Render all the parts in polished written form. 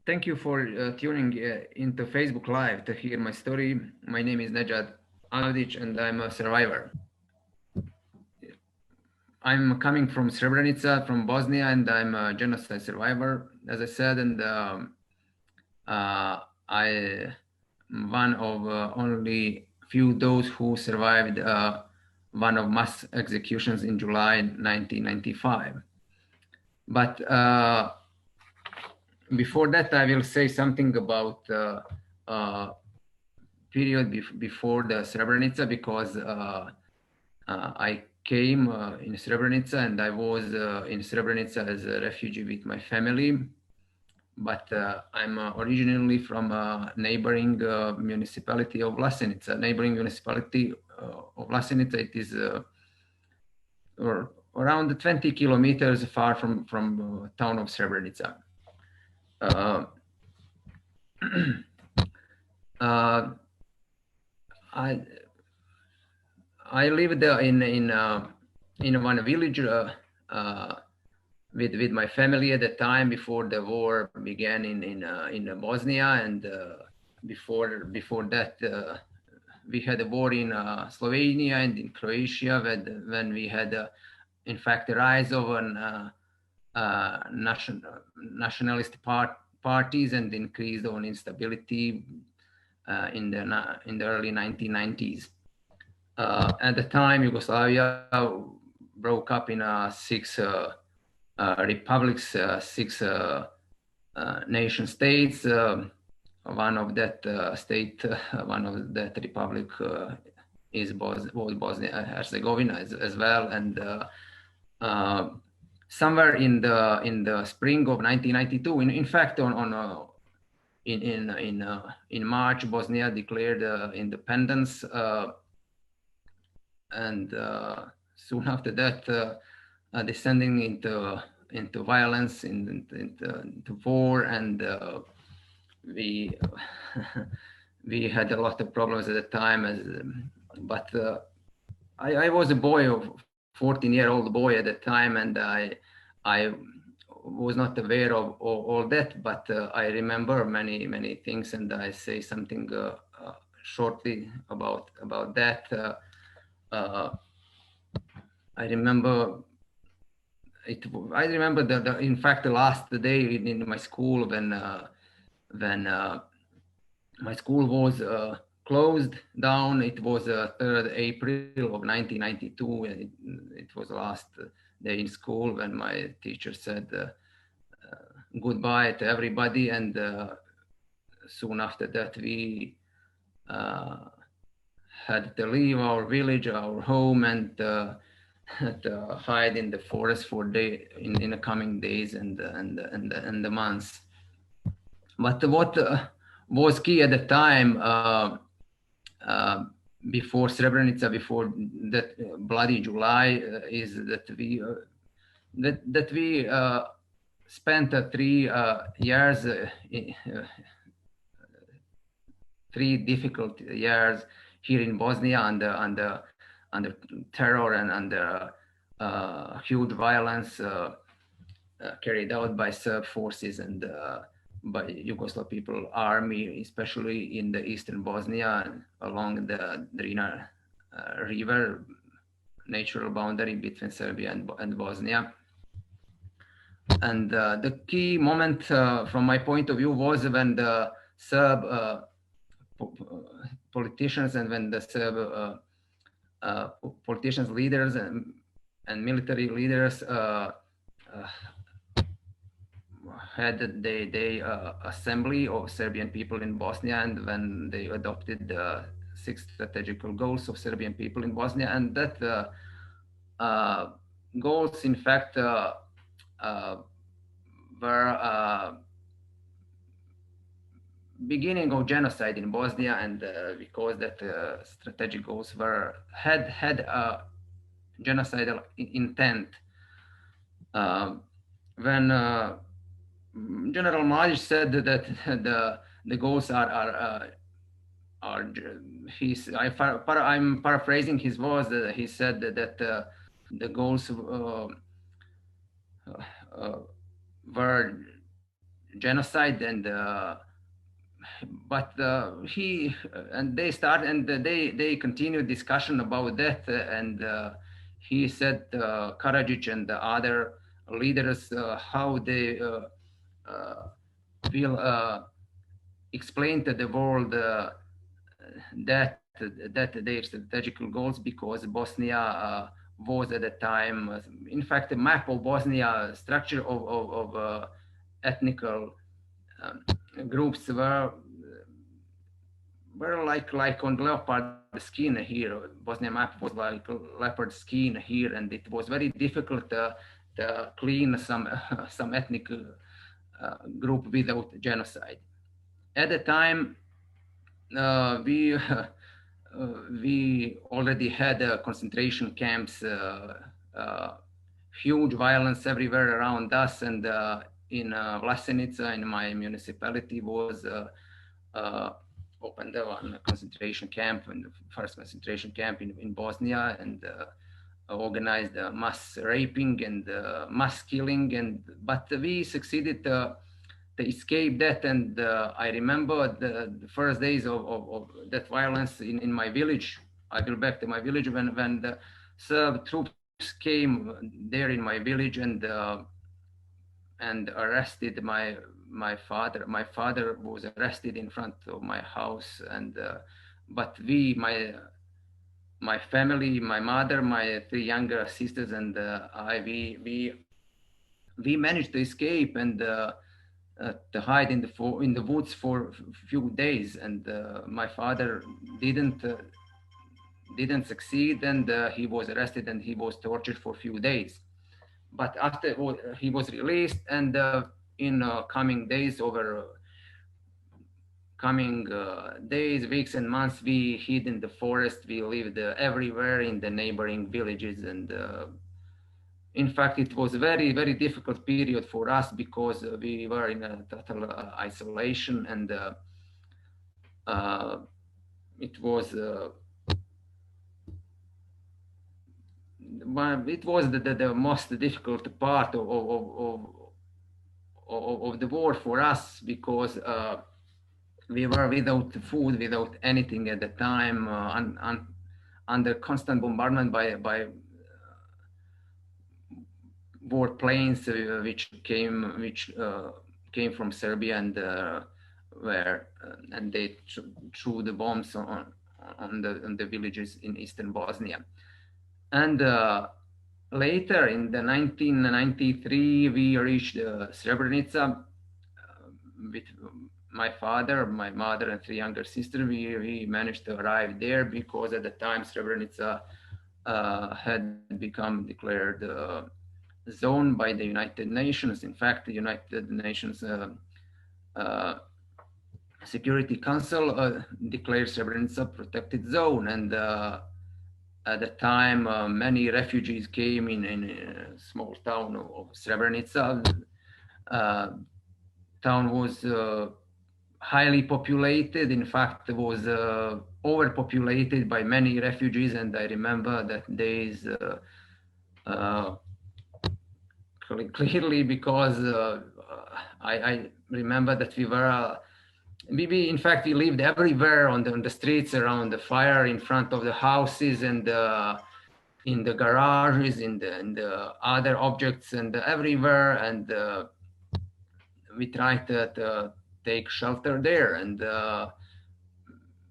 Thank you for tuning into Facebook Live to hear my story. My name is Nedzad Avdic and I'm a survivor. I'm coming from Srebrenica, from Bosnia, and I'm a genocide survivor, as I said, and I am one of only few those who survived one of mass executions in July 1995. But before that, I will say something about period before the Srebrenica, because I came in Srebrenica and I was in Srebrenica as a refugee with my family. But I'm originally from a neighboring municipality of Vlasenica. Neighboring municipality of Vlasenica, it is or around 20 kilometers far from town of Srebrenica. I lived in one village with my family at the time before the war began in Bosnia, and before that we had a war in Slovenia and in Croatia when we had in fact the rise of an nationalist parties and increased on instability in the early 1990s. At the time, Yugoslavia broke up in six republics, six nation states. One of that one of that republic was Bosnia and Herzegovina as well, and somewhere in the spring of 1992, in fact, in March, Bosnia declared independence, and soon after that, descending into violence, into war, and we we had a lot of problems at the time. But I was a boy, of 14-year-old boy at the time, and I was not aware of all that, but I remember many things, and I say something shortly about that. I remember it. I remember in fact the last day in my school when my school was closed down. It was 3rd April of 1992, and it was the last day in school when my teacher said goodbye to everybody, and soon after that we had to leave our village, our home, and to hide in the forest for in the coming days and the months. But what was key at the time, before Srebrenica, before that bloody July, is that we spent 3 years, 3 difficult years here in Bosnia under terror and under huge violence carried out by Serb forces and by Yugoslav People Army, especially in the eastern Bosnia along the Drina River, natural boundary between Serbia and Bosnia. And the key moment from my point of view was when the Serb politicians and when the Serb politicians, leaders, and military leaders had the assembly of Serbian people in Bosnia, and when they adopted the 6 strategical goals of Serbian people in Bosnia, and that goals, in fact, were beginning of genocide in Bosnia, and because that strategic goals had a genocidal intent. When General Mladic said that the goals are I'm paraphrasing his words. He said that the goals were genocide, and but he and they start and they continue discussion about that, and he said Karadzic and the other leaders how they will explain to the world that their strategical goals, because Bosnia was at the time, in fact, the map of Bosnia, structure of ethnical groups were like on leopard skin here. Bosnia map was like leopard skin here, and it was very difficult to clean some some ethnic group without genocide. At the time, we already had concentration camps, huge violence everywhere around us, and in Vlasenica, in my municipality, was opened one concentration camp, and the first concentration camp in Bosnia, and organized mass raping and mass killing, and but we succeeded to escape that. And I remember the first days of that violence in my village. I go back to my village when the Serb troops came there in my village and arrested my father. My father was arrested in front of my house, and but my family, my mother, my three younger sisters, and I, we managed to escape and to hide in the woods for a few days. And my father didn't succeed, and he was arrested and he was tortured for a few days. But after he was released, and in coming days, over coming days, weeks, and months, we hid in the forest. We lived everywhere in the neighboring villages, and in fact, it was a very, very difficult period for us, because we were in a total isolation, and it was the most difficult part of the war for us, because we were without food, without anything at the time, under constant bombardment by war planes which came from Serbia, and and they threw the bombs on the villages in eastern Bosnia. And later, in the 1993, we reached Srebrenica with my father, my mother, and three younger sisters. We managed to arrive there, because at the time Srebrenica had become declared zone by the United Nations. In fact, the United Nations Security Council declared Srebrenica protected zone, and at the time, many refugees came in a small town of Srebrenica. Town was highly populated. In fact, it was overpopulated by many refugees, and I remember that days clearly, because I remember that we were in fact, we lived everywhere on the streets, around the fire, in front of the houses, and in the garages, in the other objects, and everywhere. And we tried to take shelter there. And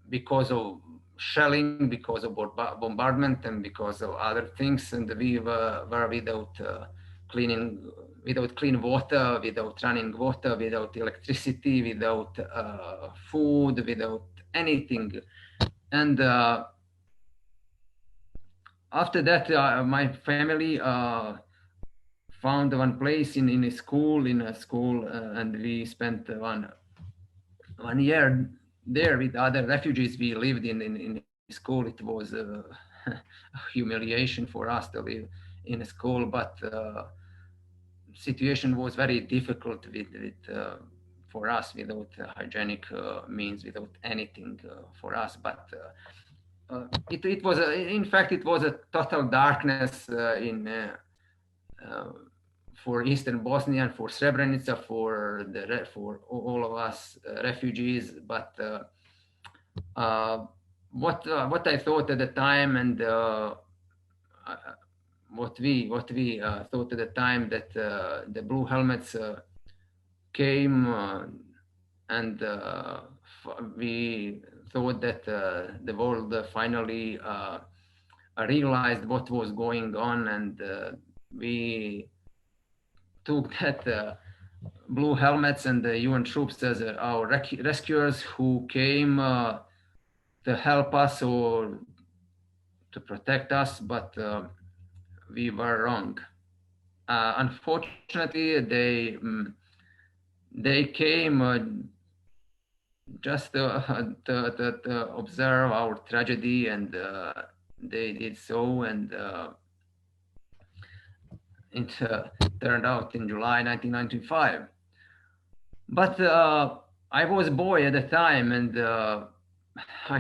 because of shelling, because of bombardment, and because of other things, and we were without clean water, without running water, without electricity, without food, without anything. And after that, my family found one place in a school, and we spent one year there with other refugees. We lived in school. It was a humiliation for us to live in a school, but situation was very difficult for us, without hygienic means, without anything for us. But it was in fact, it was a total darkness for Eastern Bosnia and for Srebrenica, for all of us refugees. But what I thought at the time, and what we thought at the time, that the blue helmets came and we thought that the world finally realized what was going on, and we took that blue helmets and the UN troops as our rescuers who came to help us or to protect us, but we were wrong. Unfortunately, they came just to observe our tragedy, and they did so, and it turned out in July 1995. But I was a boy at the time, and I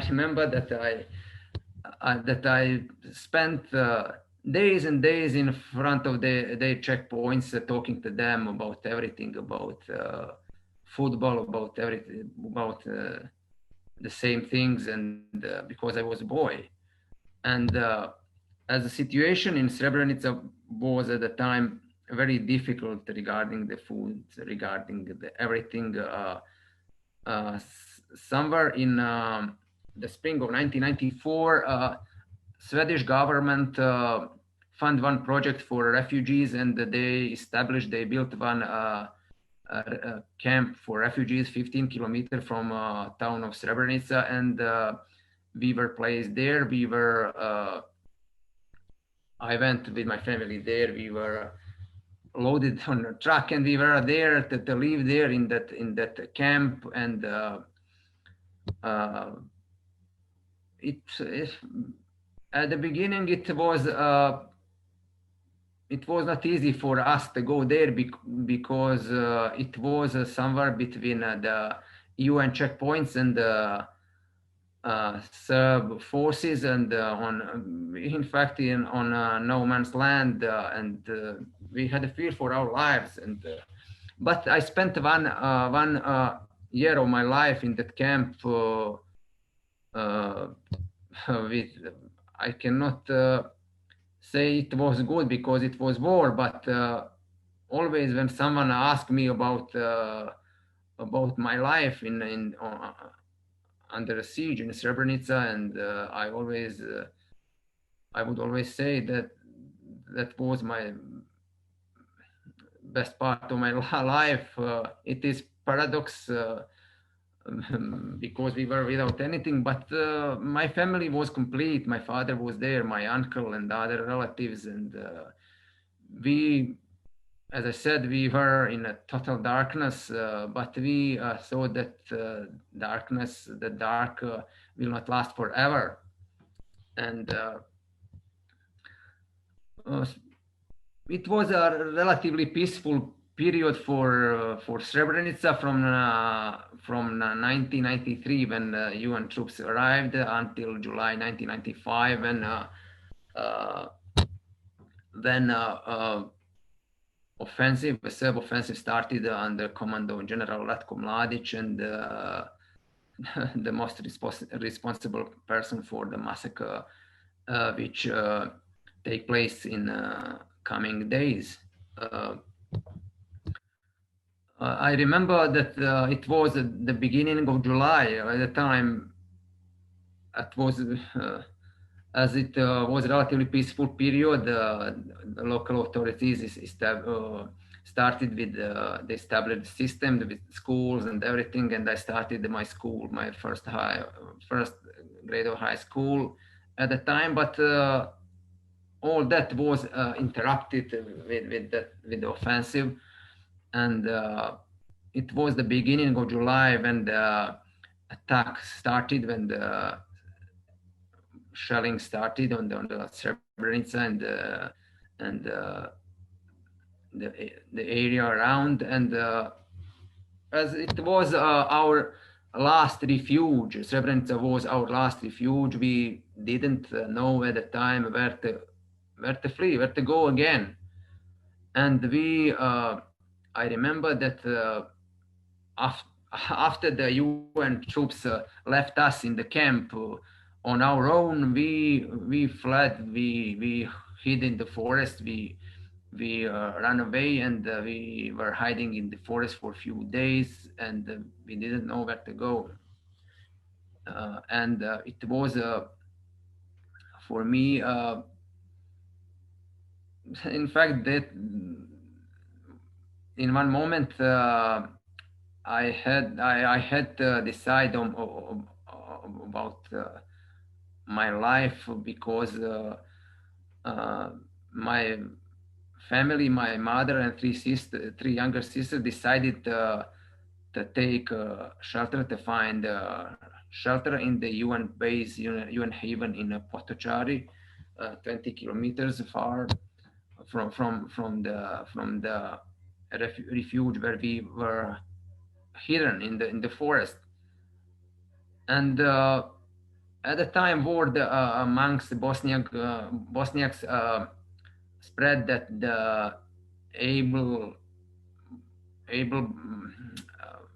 remember that I spent days and days in front of the checkpoints, talking to them about everything, about football, about everything, about the same things, and because I was a boy. And as the situation in Srebrenica was at the time very difficult regarding the food, regarding everything, somewhere in the spring of 1994, Swedish government fund one project for refugees, and they built one camp for refugees 15 kilometers from town of Srebrenica, and we were placed there. I went with my family there. We were loaded on a truck, and we were there to live there in that camp. And at the beginning it was not easy for us to go there because it was somewhere between the UN checkpoints and the Serb forces, and in fact on no man's land, and we had a fear for our lives. And but I spent one year of my life in that camp with, I cannot say it was good because it was war, but always when someone asked me about my life in under a siege in Srebrenica, and I would always say that was my best part of my life. It is paradox because we were without anything, but my family was complete. My father was there, my uncle and other relatives, and we, as I said, we were in a total darkness, but we saw that the dark will not last forever. And it was a relatively peaceful period for Srebrenica from 1993 when UN troops arrived until July 1995, and then the Serb offensive started under command of General Ratko Mladic, and the most responsible person for the massacre, which take place in coming days. I remember that it was at the beginning of July. At the time, it was as it was a relatively peaceful period. The local authorities started with the established system with schools and everything, and I started my school, my first grade of high school at the time. But all that was interrupted with the offensive, and it was the beginning of July when the attack started, when the shelling started on the Srebrenica and the area around, and as it was our last refuge, Srebrenica was our last refuge. We didn't know at the time where to flee, where to go again. And I remember that after the UN troops left us in the camp on our own, we fled, we hid in the forest, we ran away, and we were hiding in the forest for a few days, and we didn't know where to go. And it was for me, in fact, that in one moment I had to decide about my life, because uh, my family, my mother and three younger sisters, decided to take shelter, to find shelter in the UN base, UN haven in Potocari, 20 kilometers far from the refuge where we were hidden in the forest. And at the time, word amongst the Bosniaks spread that the able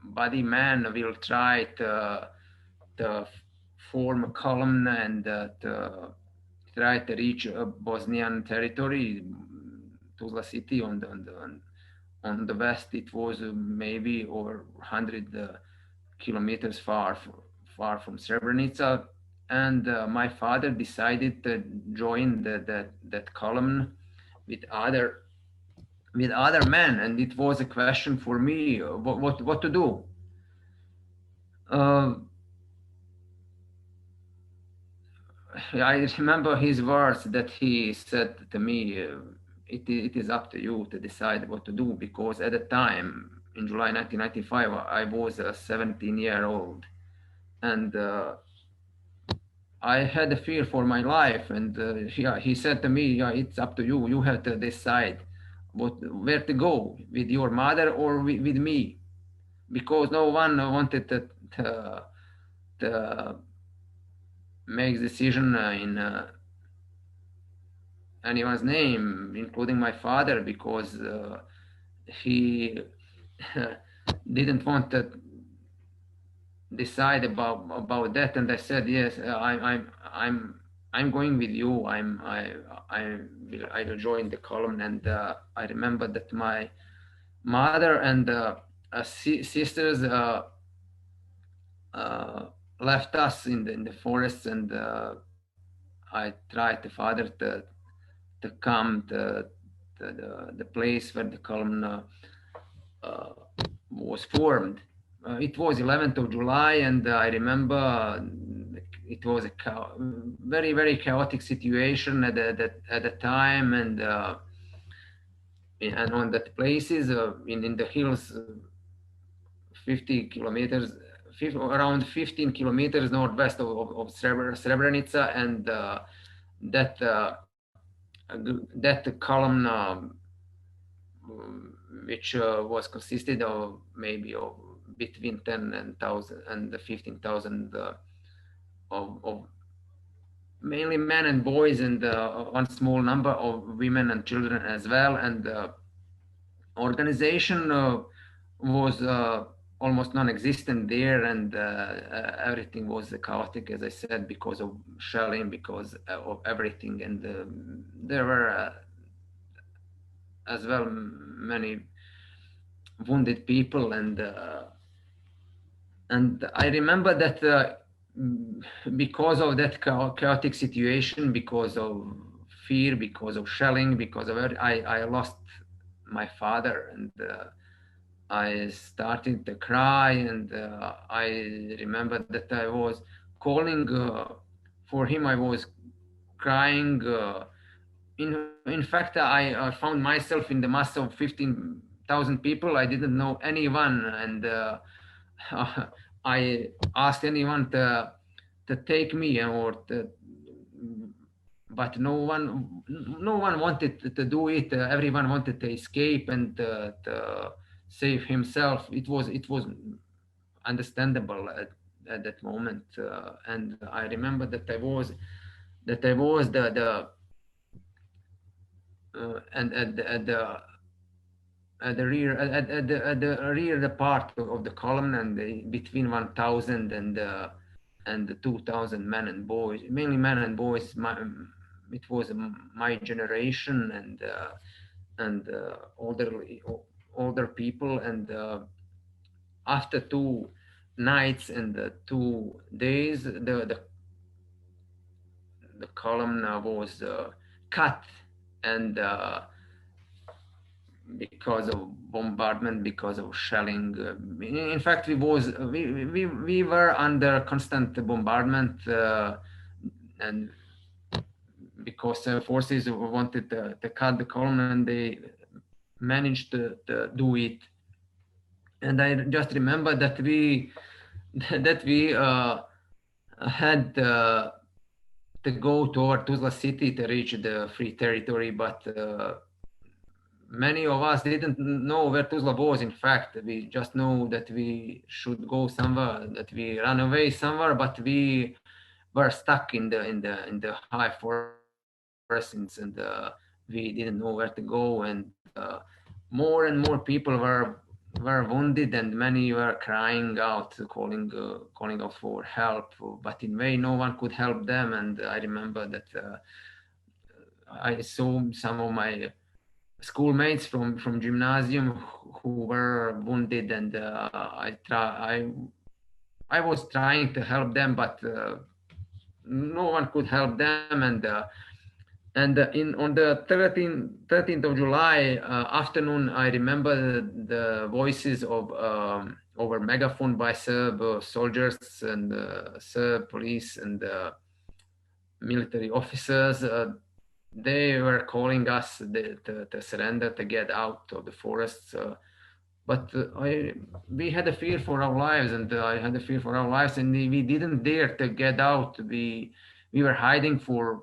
body man will try to form a column and to try to reach Bosnian territory, Tuzla city on the west. It was maybe over 100 kilometers far from Srebrenica. And my father decided to join that column with other men, and it was a question for me, what to do. Uh, I remember his words that he said to me, it is up to you to decide what to do, because at the time, in July 1995, I was a 17-year-old, and I had a fear for my life. And yeah, he said to me, yeah, it's up to you. You have to decide where to go, with your mother or with me, because no one wanted to make decision in anyone's name, including my father, because he didn't want to decide about that. And I said, yes, I'm going with you. I will join the column. And I remember that my mother and sisters uh, left us in the forest, and I tried to father to come to the place where the column uh, was formed. It was 11th of July, and I remember it was a very chaotic situation at the time, and on that places in the hills, 50 kilometers, around 15 kilometers northwest of Srebrenica, and that that column, which was consisted of maybe of between 10 and 1,000 and 15,000 of mainly men and boys, and one small number of women and children as well. And organization was almost non-existent there, and everything was chaotic, as I said, because of shelling, because of everything. And there were as well many wounded people. And I remember that because of that chaotic situation, because of fear, because of shelling, because of it, I lost my father. And I started to cry. And I remember that I was calling for him. I was crying. In fact, I found myself in the mass of 15,000 people. I didn't know anyone, and I asked anyone to take me, but no one wanted to do it. Everyone wanted to escape and to save himself. It was understandable at that moment. And I remember that I was the and at the at the rear part of the column, and between 1,000 and 2,000 men and boys, mainly men and boys. It was my generation and older people. And after 2 nights and 2 days, the column was cut, and because of bombardment, because of shelling. In fact, we were under constant bombardment, and because forces wanted to cut the column, and they managed to do it. And I just remember that we that we had to go toward Tuzla city to reach the free territory, but many of us didn't know where Tuzla was. In fact, we just know that we should go somewhere, that we ran away somewhere, but we were stuck in the high forests, and we didn't know where to go. And more and more people were wounded, and many were crying out, calling out for help, but in vain. No one could help them. And I remember that I saw some of my schoolmates from gymnasium who were wounded, and I was trying to help them, but no one could help them. And on the 13th of July afternoon, I remember the voices of over megaphone by Serb soldiers and Serb police and military officers. They were calling us to surrender, to get out of the forests. But we had a fear for our lives, and I had a fear for our lives, and we didn't dare to get out. We were hiding for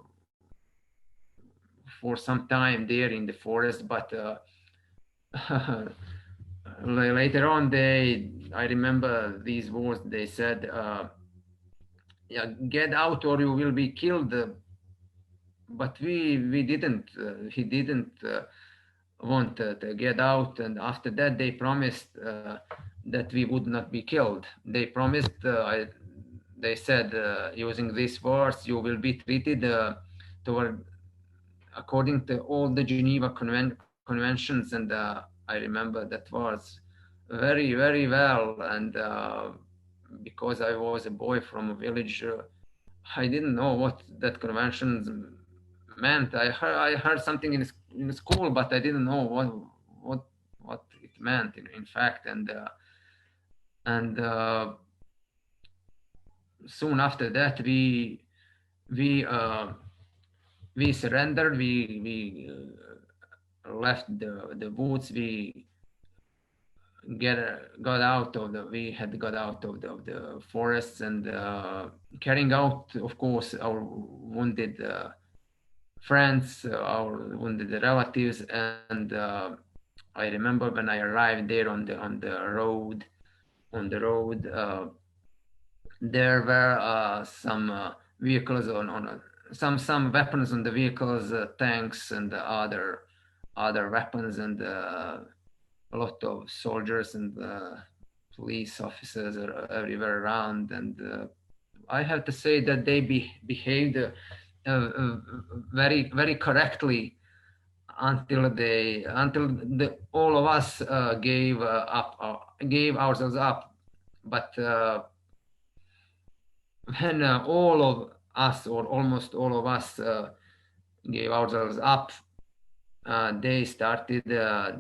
some time there in the forest. But later on, I remember these words. They said, "Yeah, get out or you will be killed." But we didn't. He didn't want to get out. And after that, they promised that we would not be killed. They promised. They said, using these words, "You will be treated toward according to all the Geneva conventions." And I remember that was very, very well. And because I was a boy from a village, I didn't know what that conventions meant. I heard something in school, but I didn't know what it meant in fact. And soon after that, we surrendered. We left the woods. We got out of the forests, and carrying out, of course, our wounded friends, our wounded relatives. And I remember when I arrived there on the road, there were some vehicles on some weapons on the vehicles, tanks and other weapons, and a lot of soldiers and police officers are everywhere around. And I have to say that they behaved very, very correctly until all of us gave ourselves up. But when all of us, or almost all of us, gave ourselves up, they started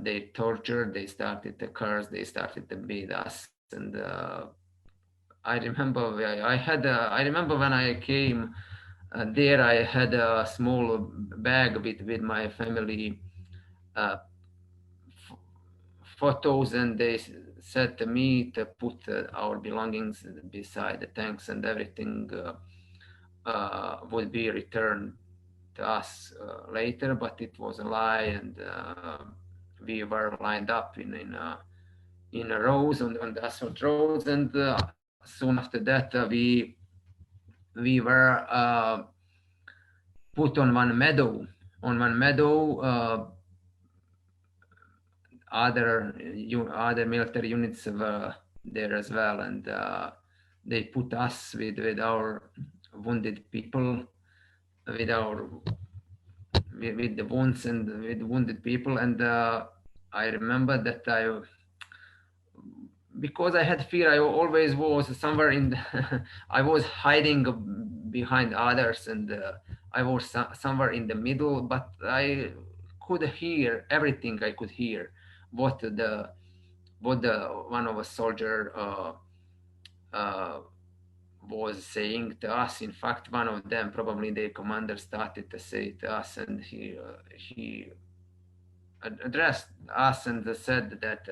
they tortured, they started to curse, they started to beat us. And I remember when I came there, I had a small bag with my family photos, and they said to me to put our belongings beside the tanks, and everything would be returned to us later. But it was a lie, and we were lined up in rows on the asphalt roads. And soon after that, we were put on one meadow. other military units were there as well, and they put us with our wounded people, with our with the wounds and with wounded people. And I remember that because I had fear, I always was somewhere in the I was hiding behind others, and I was somewhere in the middle, but I could hear everything. I could hear what the one of a soldier uh, was saying to us. In fact, one of them, probably the commander, started to say to us, and he addressed us and said that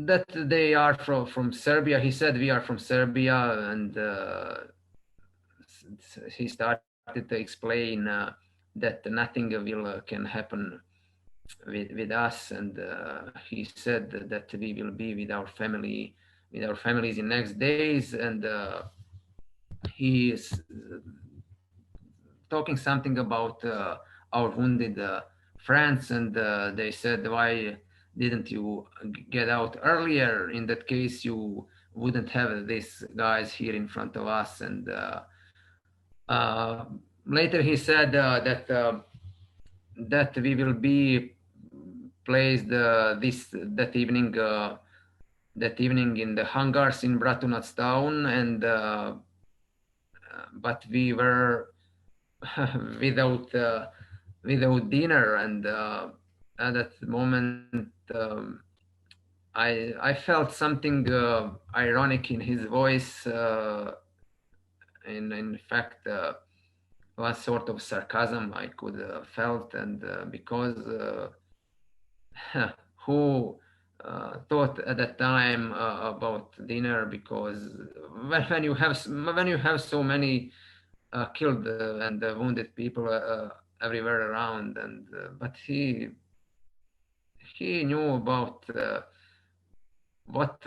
that they are from Serbia. He said we are from Serbia, and he started to explain that nothing will can happen with us, and he said that we will be with our families in next days, and he is talking something about our wounded friends, and they said, why didn't you get out earlier? In that case, you wouldn't have these guys here in front of us. And uh, later he said that we will be placed that evening in the hangars in Bratunac's town, and but we were without without dinner, and at that moment I felt something ironic in his voice. In fact, one sort of sarcasm I could felt, and because who thought at that time about dinner, because when you have so many killed and wounded people everywhere around, and but he knew about what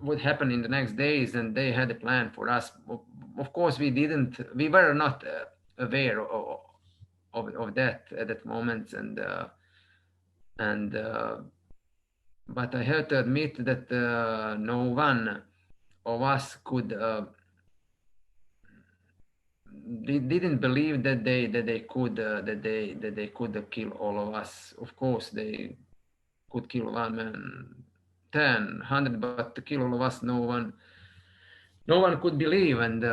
would happen in the next days, and they had a plan for us. Of course, we were not aware of that at that moment, and but I have to admit that no one of us could didn't believe that they could kill all of us. Of course, they could kill one man, 10, 100, but to kill all of us, no one could believe. And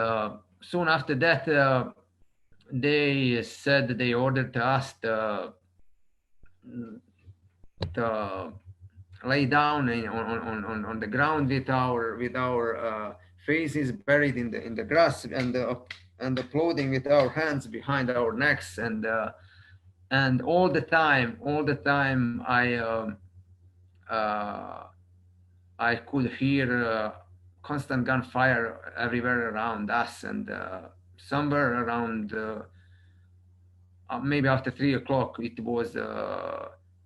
soon after that, they said they ordered us to lay down on the ground with our faces buried in the grass, and the clothing with our hands behind our necks, and all the time uh, I could hear constant gunfire everywhere around us, and somewhere around maybe after 3 o'clock, it was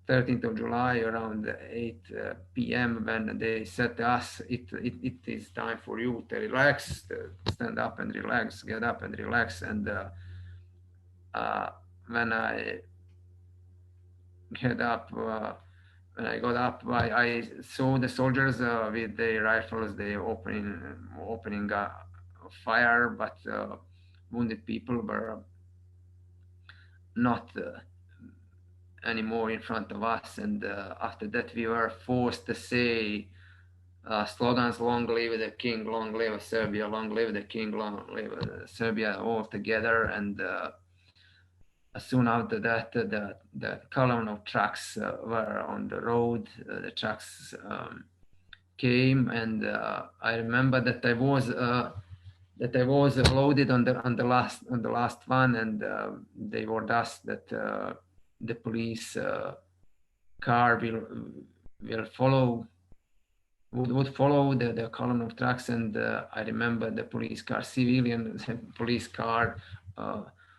13th of July, around 8 p.m., when they said to us, it is time for you to relax, to stand up and relax, get up and relax. And when I get up, when I got up, I saw the soldiers with their rifles, they opening fire, but wounded people were not anymore in front of us. And after that, we were forced to say slogans: "Long live the king! Long live Serbia! Long live the king! Long live Serbia!" all together. And soon after that, the column of trucks were on the road. The trucks came, and I remember that I was loaded on the last one, and they warned us that the police car will follow would follow the column of trucks. And I remember the police car, civilian police car,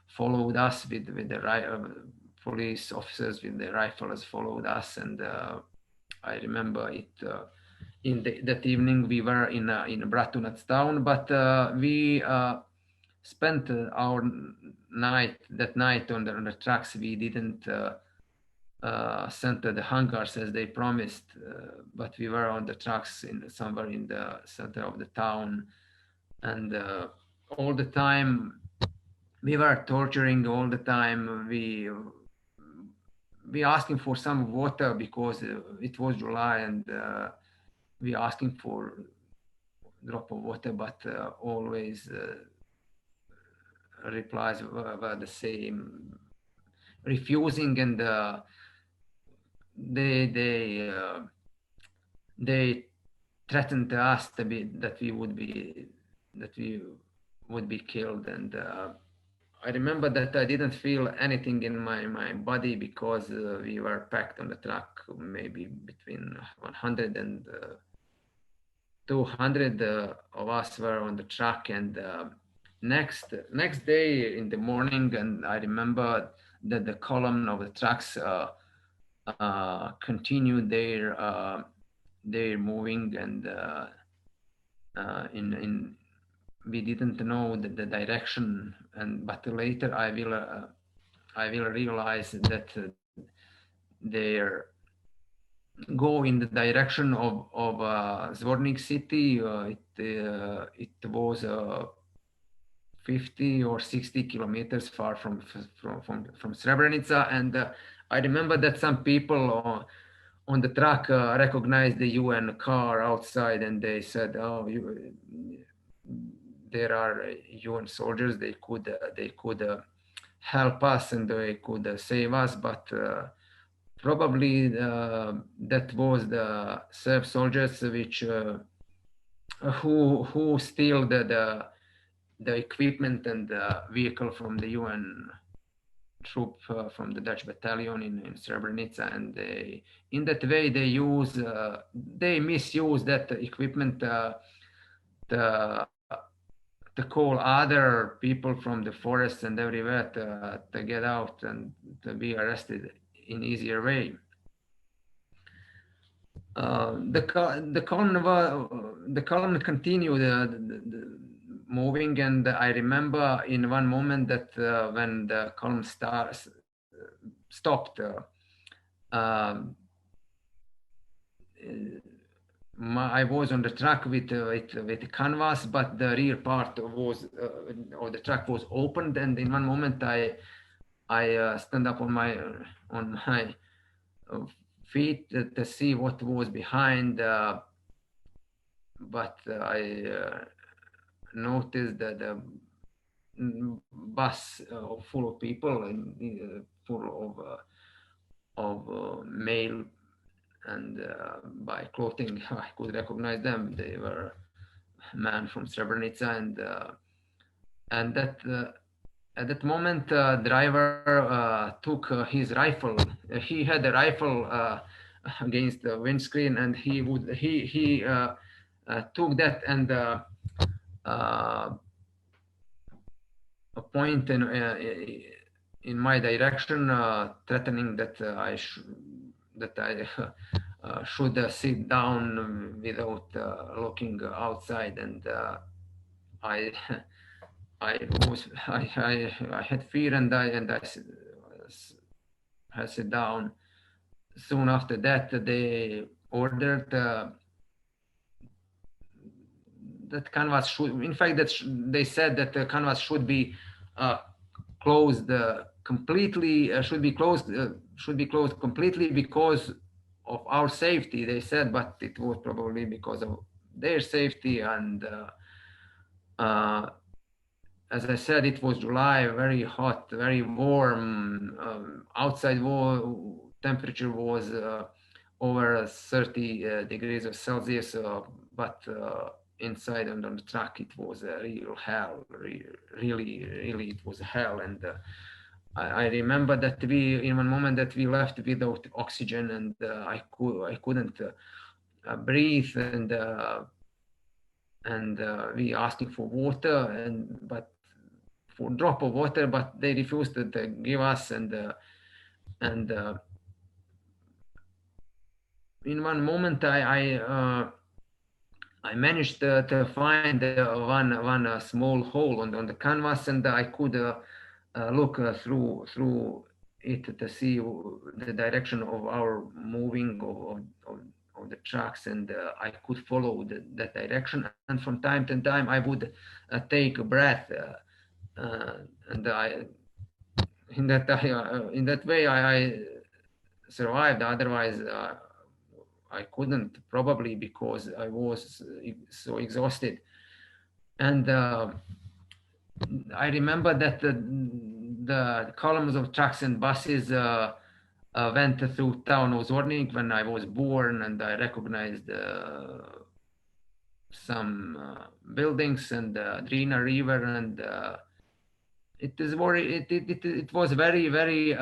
followed us with the police officers with the rifles followed us. And I remember it in that evening we were in Bratunac's town, but we spent our that night on the trucks. We didn't center the hangars as they promised, but we were on the trucks somewhere in the center of the town, and all the time we were torturing. All the time we asking for some water because it was July, and we asking for drop of water, but always replies were the same, refusing, and they threatened us that we would be killed. And I remember that I didn't feel anything in my body because we were packed on the truck, maybe between 100 and 200 of us were on the truck. And next day in the morning, and I remember that the column of the trucks continued their moving, and we didn't know the direction, but later I will realize that they go in the direction of Zvornik city. It was 50 or 60 kilometers far from Srebrenica, and I remember that some people on the truck recognized the UN car outside, and they said, "Oh, there are UN soldiers. They could help us, and they could save us." But probably that was the Serb soldiers which who steal the equipment and the vehicle from the UN troop from the Dutch battalion in Srebrenica, and in that way they misuse that equipment to call other people from the forests and everywhere to get out and to be arrested in easier way. The column continued moving, and I remember in one moment that when the column stopped, I was on the truck with the canvas, but the rear part of the truck was opened, and in one moment I stand up on my feet to see what was behind, but I noticed that the bus full of people and full of male, and by clothing I could recognize them. They were men from Srebrenica, and that at that moment driver took his rifle. He had a rifle against the windscreen, and he took that and a point in my direction, threatening that I should sit down without looking outside. And I had fear, and I sat down. Soon after that, they ordered that canvas should, in fact, they said that the canvas should be closed completely, should be closed completely because of our safety, they said, but it was probably because of their safety. And as I said, it was July, very hot, very warm. Outside temperature was over 30 degrees of Celsius, but inside and on the truck it was a real hell. Really, it was hell. And I remember that in one moment that we left without oxygen, and I couldn't breathe, and we asking for water, but for a drop of water, but they refused to give us. And in one moment I I managed to find one small hole on the canvas, and I could look through it to see the direction of our moving of the trucks, and I could follow that direction. And from time to time, I would take a breath, and in that way I survived. Otherwise, I couldn't, probably because I was so exhausted. And I remember that the columns of trucks and buses went through town of Zvornik when I was born, and I recognized some buildings and Drina River, and it was very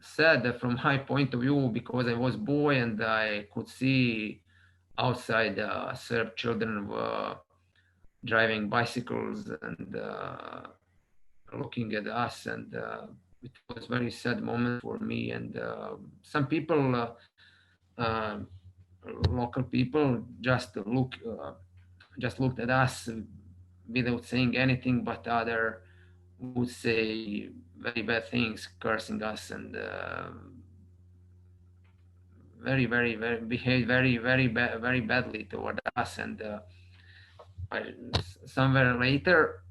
sad from my point of view, because I was boy and I could see outside Serb children were driving bicycles and looking at us, and it was very sad moment for me. And some people, uh, local people, just looked at us without saying anything, but other would say very bad things, cursing us, and very behave very badly toward us. And somewhere later,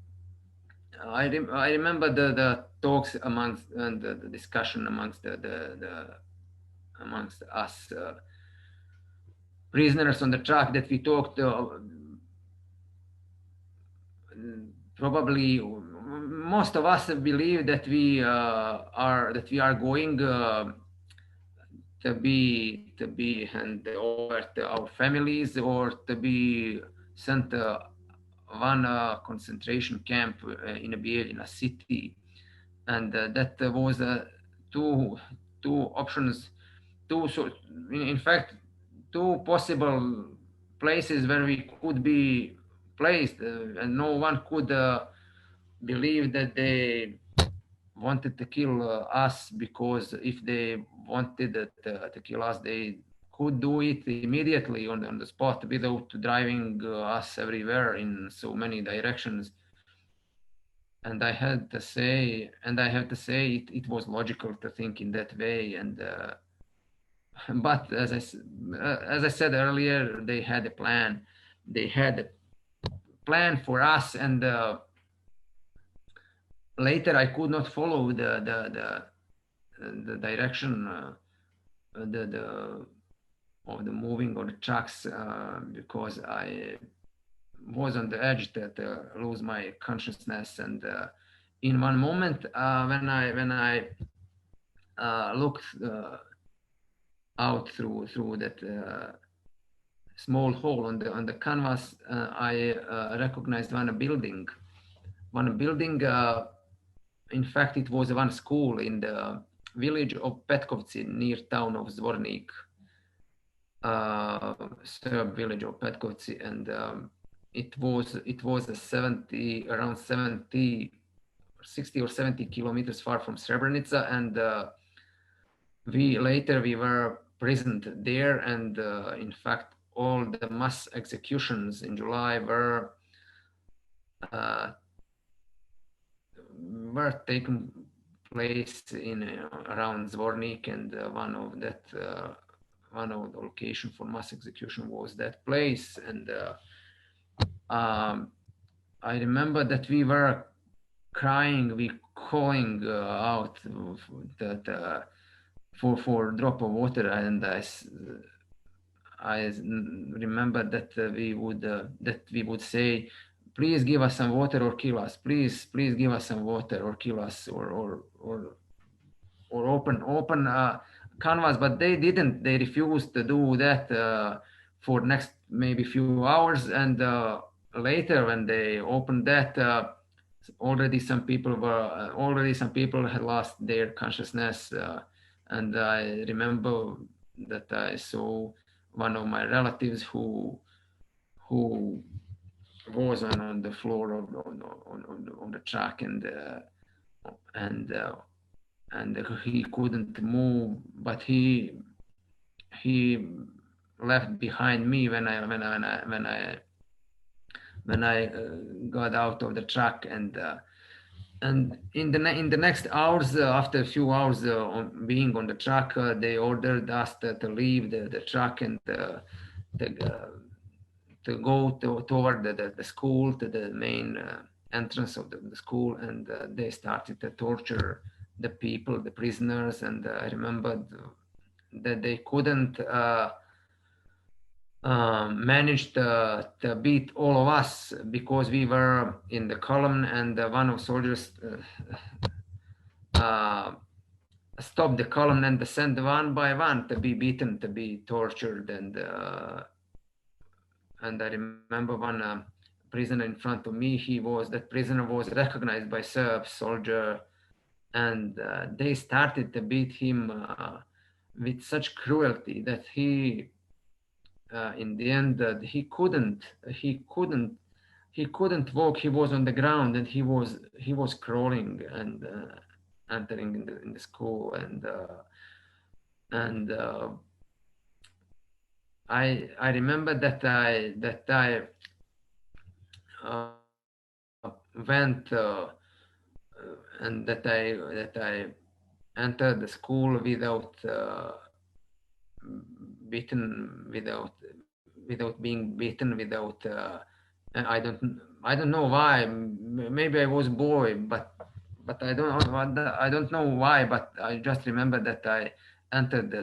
I remember the talks amongst, and the discussion amongst the amongst us prisoners on the truck, that we talked. Probably most of us believe that we are going to be handed over to our families, or to be sent to one concentration camp in a Bijeljina city. And that was two options, so in fact two possible places where we could be placed, and no one could believe that they wanted to kill us, because if they wanted to kill us, they could do it immediately on the spot, without driving us everywhere in so many directions. And I have to say, it was logical to think in that way. And but as I said earlier, they had a plan. They had a plan for us, and later I could not follow the direction the of the moving of the trucks, because I was on the edge to lose my consciousness. And in one moment, when I looked out through that small hole on the canvas, I recognized one building. In fact, it was one school in the village of Petkovci, near town of Zvornik, Serb village of Petkovci. And it was around 60 or 70 kilometers far from Srebrenica. And we were present there. And in fact, all the mass executions in July were taken place in around Zvornik. And one of the location for mass execution was that place. And I remember that we were crying, we calling out for drop of water. And I remember that we would say, please give us some water or kill us. Please give us some water or kill us, or open canvas. But they didn't. They refused to do that for next maybe few hours. And later, when they opened that, already some people had lost their consciousness. And I remember that I saw one of my relatives who was on the floor on the truck. And he couldn't move, but he left behind me when I when I got out of the truck. And in the next hours, after a few hours being on the truck, they ordered us to leave the truck and to, go toward the school, to the main entrance of the school, and they started to torture the people, the prisoners. And I remembered that they couldn't manage to beat all of us because we were in the column, and one of soldiers stopped the column and sent one by one to be beaten, to be tortured. And I remember one prisoner in front of me, that prisoner was recognized by Serb soldier, and they started to beat him with such cruelty that he in the end he couldn't walk. He was on the ground, and he was crawling and entering in the school. And I remember that I uh, went and that I entered the school without beaten, without being beaten, without I don't know why. Maybe I was boy, but I don't know why. But I just remember that I entered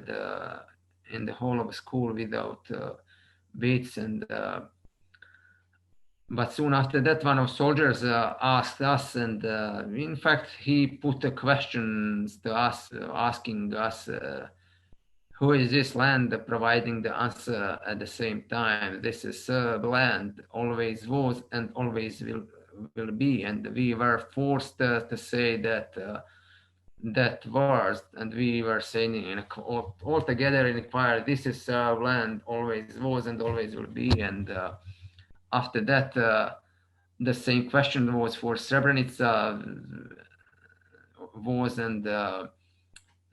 in the hall of a school without beats. And but soon after that, one of soldiers asked us, and in fact, he put questions to us, asking us, who is this land, providing the answer at the same time. This is Serb land, always was and always will be. And we were forced to say that words, and we were saying all together in a choir, this is Serb land, always was and always will be. And after that, the same question was for Srebrenica was, and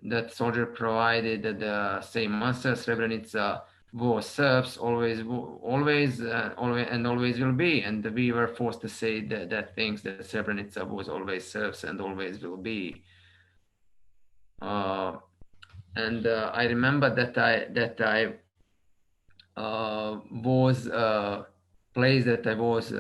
that soldier provided the same answer. Srebrenica was Serbs, always, always, and always will be. And we were forced to say that things, that Srebrenica was always Serbs and always will be. And I remember that I was place that I was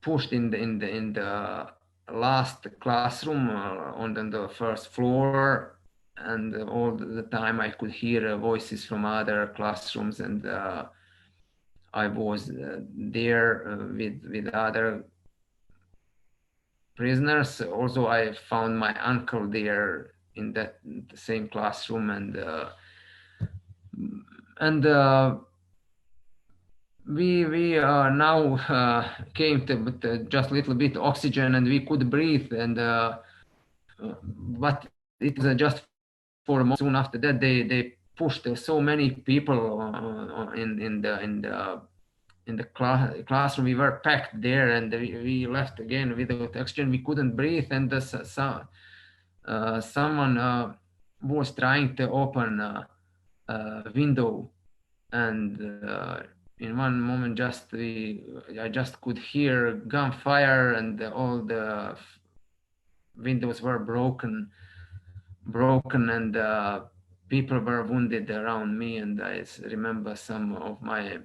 pushed in the last classroom on the first floor, and all the time I could hear voices from other classrooms, and I was there with other prisoners. Also, I found my uncle there in the same classroom, and we now came to just a little bit oxygen, and we could breathe. And but it was just for a moment. Soon after that, they pushed so many people in the classroom. We were packed there, and we left again without oxygen. We couldn't breathe, and someone was trying to open a window, and in one moment I just could hear gunfire, and all the windows were broken, and people were wounded around me. And I remember some of my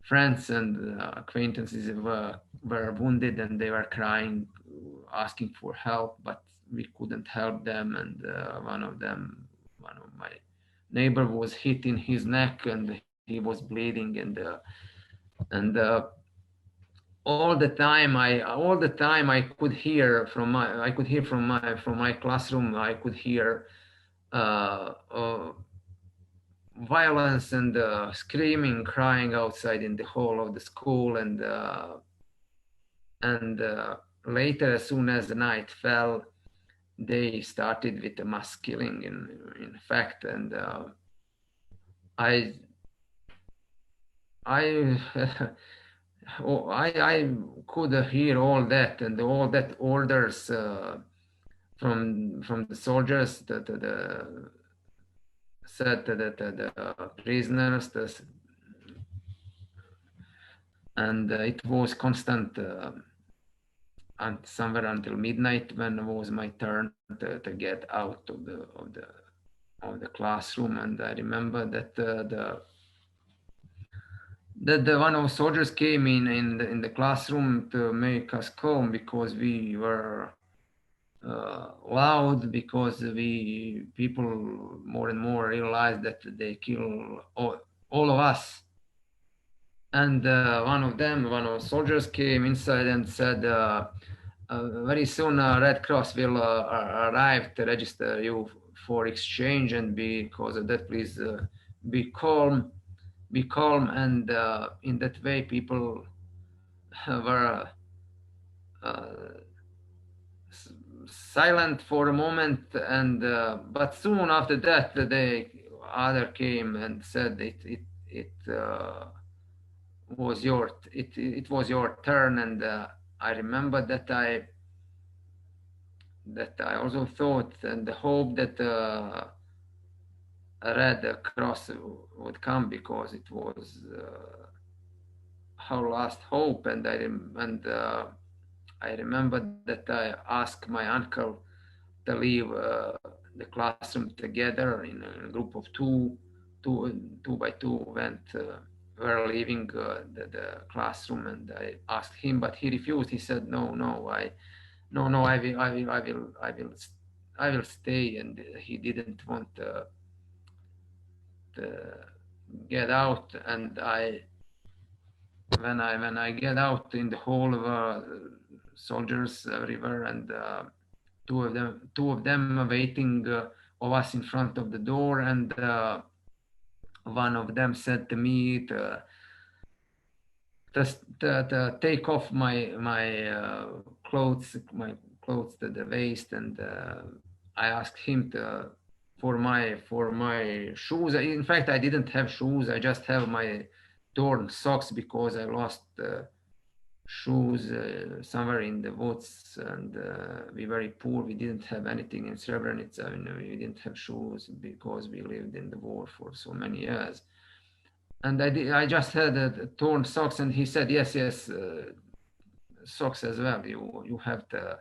friends and acquaintances were wounded, and they were crying, asking for help, but we couldn't help them. And one of my neighbor was hit in his neck, and he was bleeding. And all the time I could hear from my classroom. I could hear violence and screaming, crying outside in the hall of the school. And later, as soon as the night fell, they started with the mass killing, in fact. And I could hear all that, and all that orders from the soldiers, the said that the prisoners, and it was constant and somewhere until midnight when it was my turn to get out of the classroom. And I remember that the one of the soldiers came in the classroom to make us calm because we were loud, because people more and more realized that they kill all of us. And one of the soldiers came inside and said, very soon Red Cross will arrive to register you for exchange, and because of that, please be calm, and in that way people were silent for a moment, and but soon after that the other came and said it was your turn. And I remember that I also thought and hoped that a Red Cross would come, because it was our last hope. And I remember that I asked my uncle to leave the classroom together in a group of two by two went. Were leaving the classroom, and I asked him, but he refused. He said, "No, I will stay." And he didn't want to get out. And when I get out in the hall, soldiers everywhere, and two of them waiting of us in front of the door. And one of them said to me to take off my clothes to the waist. And I asked him for my shoes. In fact, I didn't have shoes. I just have my torn socks, because I lost shoes somewhere in the woods. And we were very poor. We didn't have anything in Srebrenica. I mean, we didn't have shoes because we lived in the war for so many years. And I just had torn socks. And he said, yes, socks as well. You have to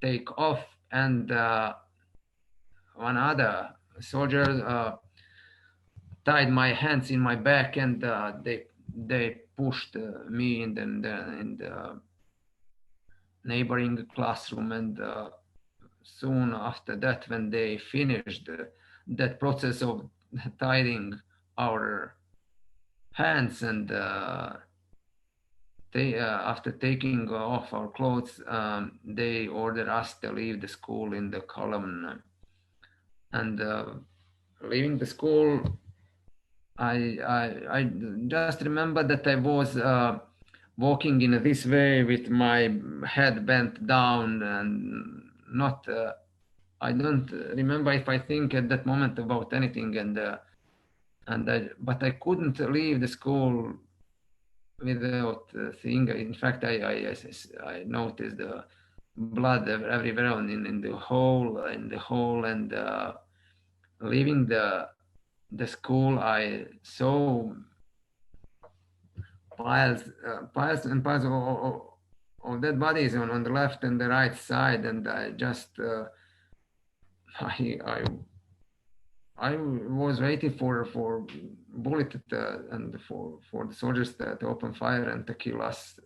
take off. And one other soldier tied my hands in my back, and they pushed me in the neighboring classroom. And soon after that, when they finished that process of tying our hands, and after taking off our clothes, they ordered us to leave the school in the column. And leaving the school, I just remember that I was walking in this way with my head bent down, and not. I don't remember if I think at that moment about anything, but I couldn't leave the school without seeing. In fact, I noticed the blood everywhere in the hole, and leaving the school, I saw piles and piles of dead bodies on the left and the right side. And I just I was waiting for bullet and for the soldiers to open fire and to kill us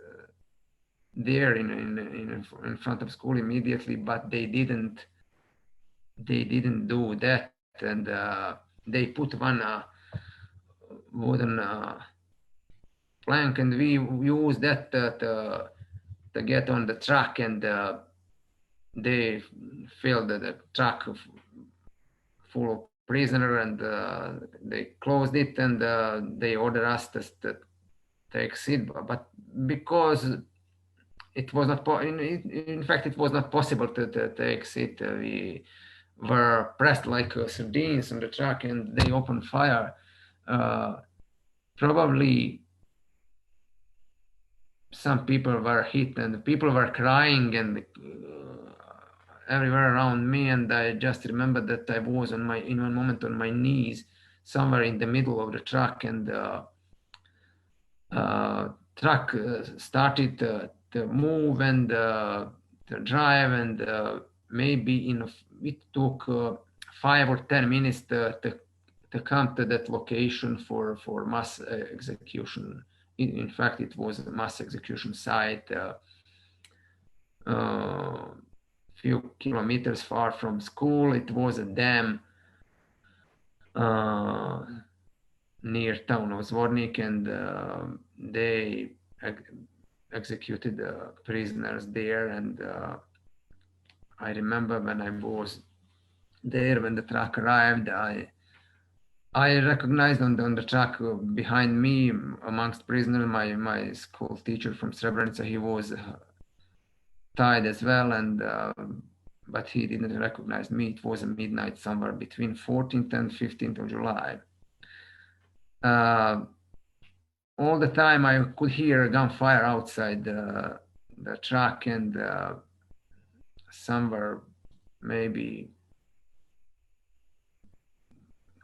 there in front of school immediately. But they didn't do that. And they put one wooden plank, and we used that to get on the truck. And they filled the truck full of prisoner, and they closed it, and they ordered us to exit. But because it was not in fact it was not possible to exit, we were pressed like sardines on the truck, and they opened fire. Probably some people were hit, and people were crying, and everywhere around me. And I just remember that I was in one moment on my knees, somewhere in the middle of the truck, and truck started to move and to drive, and maybe it took 5 or 10 minutes to come to that location for mass execution. In fact, it was a mass execution site few kilometers far from school. It was a dam near town of Zvornik, and they executed prisoners there. And I remember when I was there, when the truck arrived, I recognized on the truck behind me, amongst prisoners, my school teacher from Srebrenica. He was tied as well, and but he didn't recognize me. It was a midnight, somewhere between 14th and 15th of July. All the time I could hear gunfire outside the truck, and somewhere maybe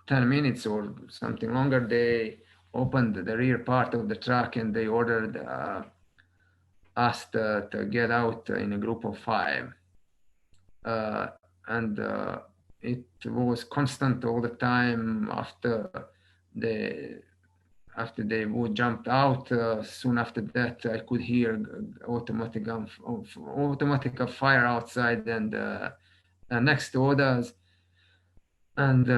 10 minutes or something longer, they opened the rear part of the truck, and they ordered us to get out in a group of 5. And it was constant all the time. After they would jump out, soon after that, I could hear automatic fire outside, and next to others. And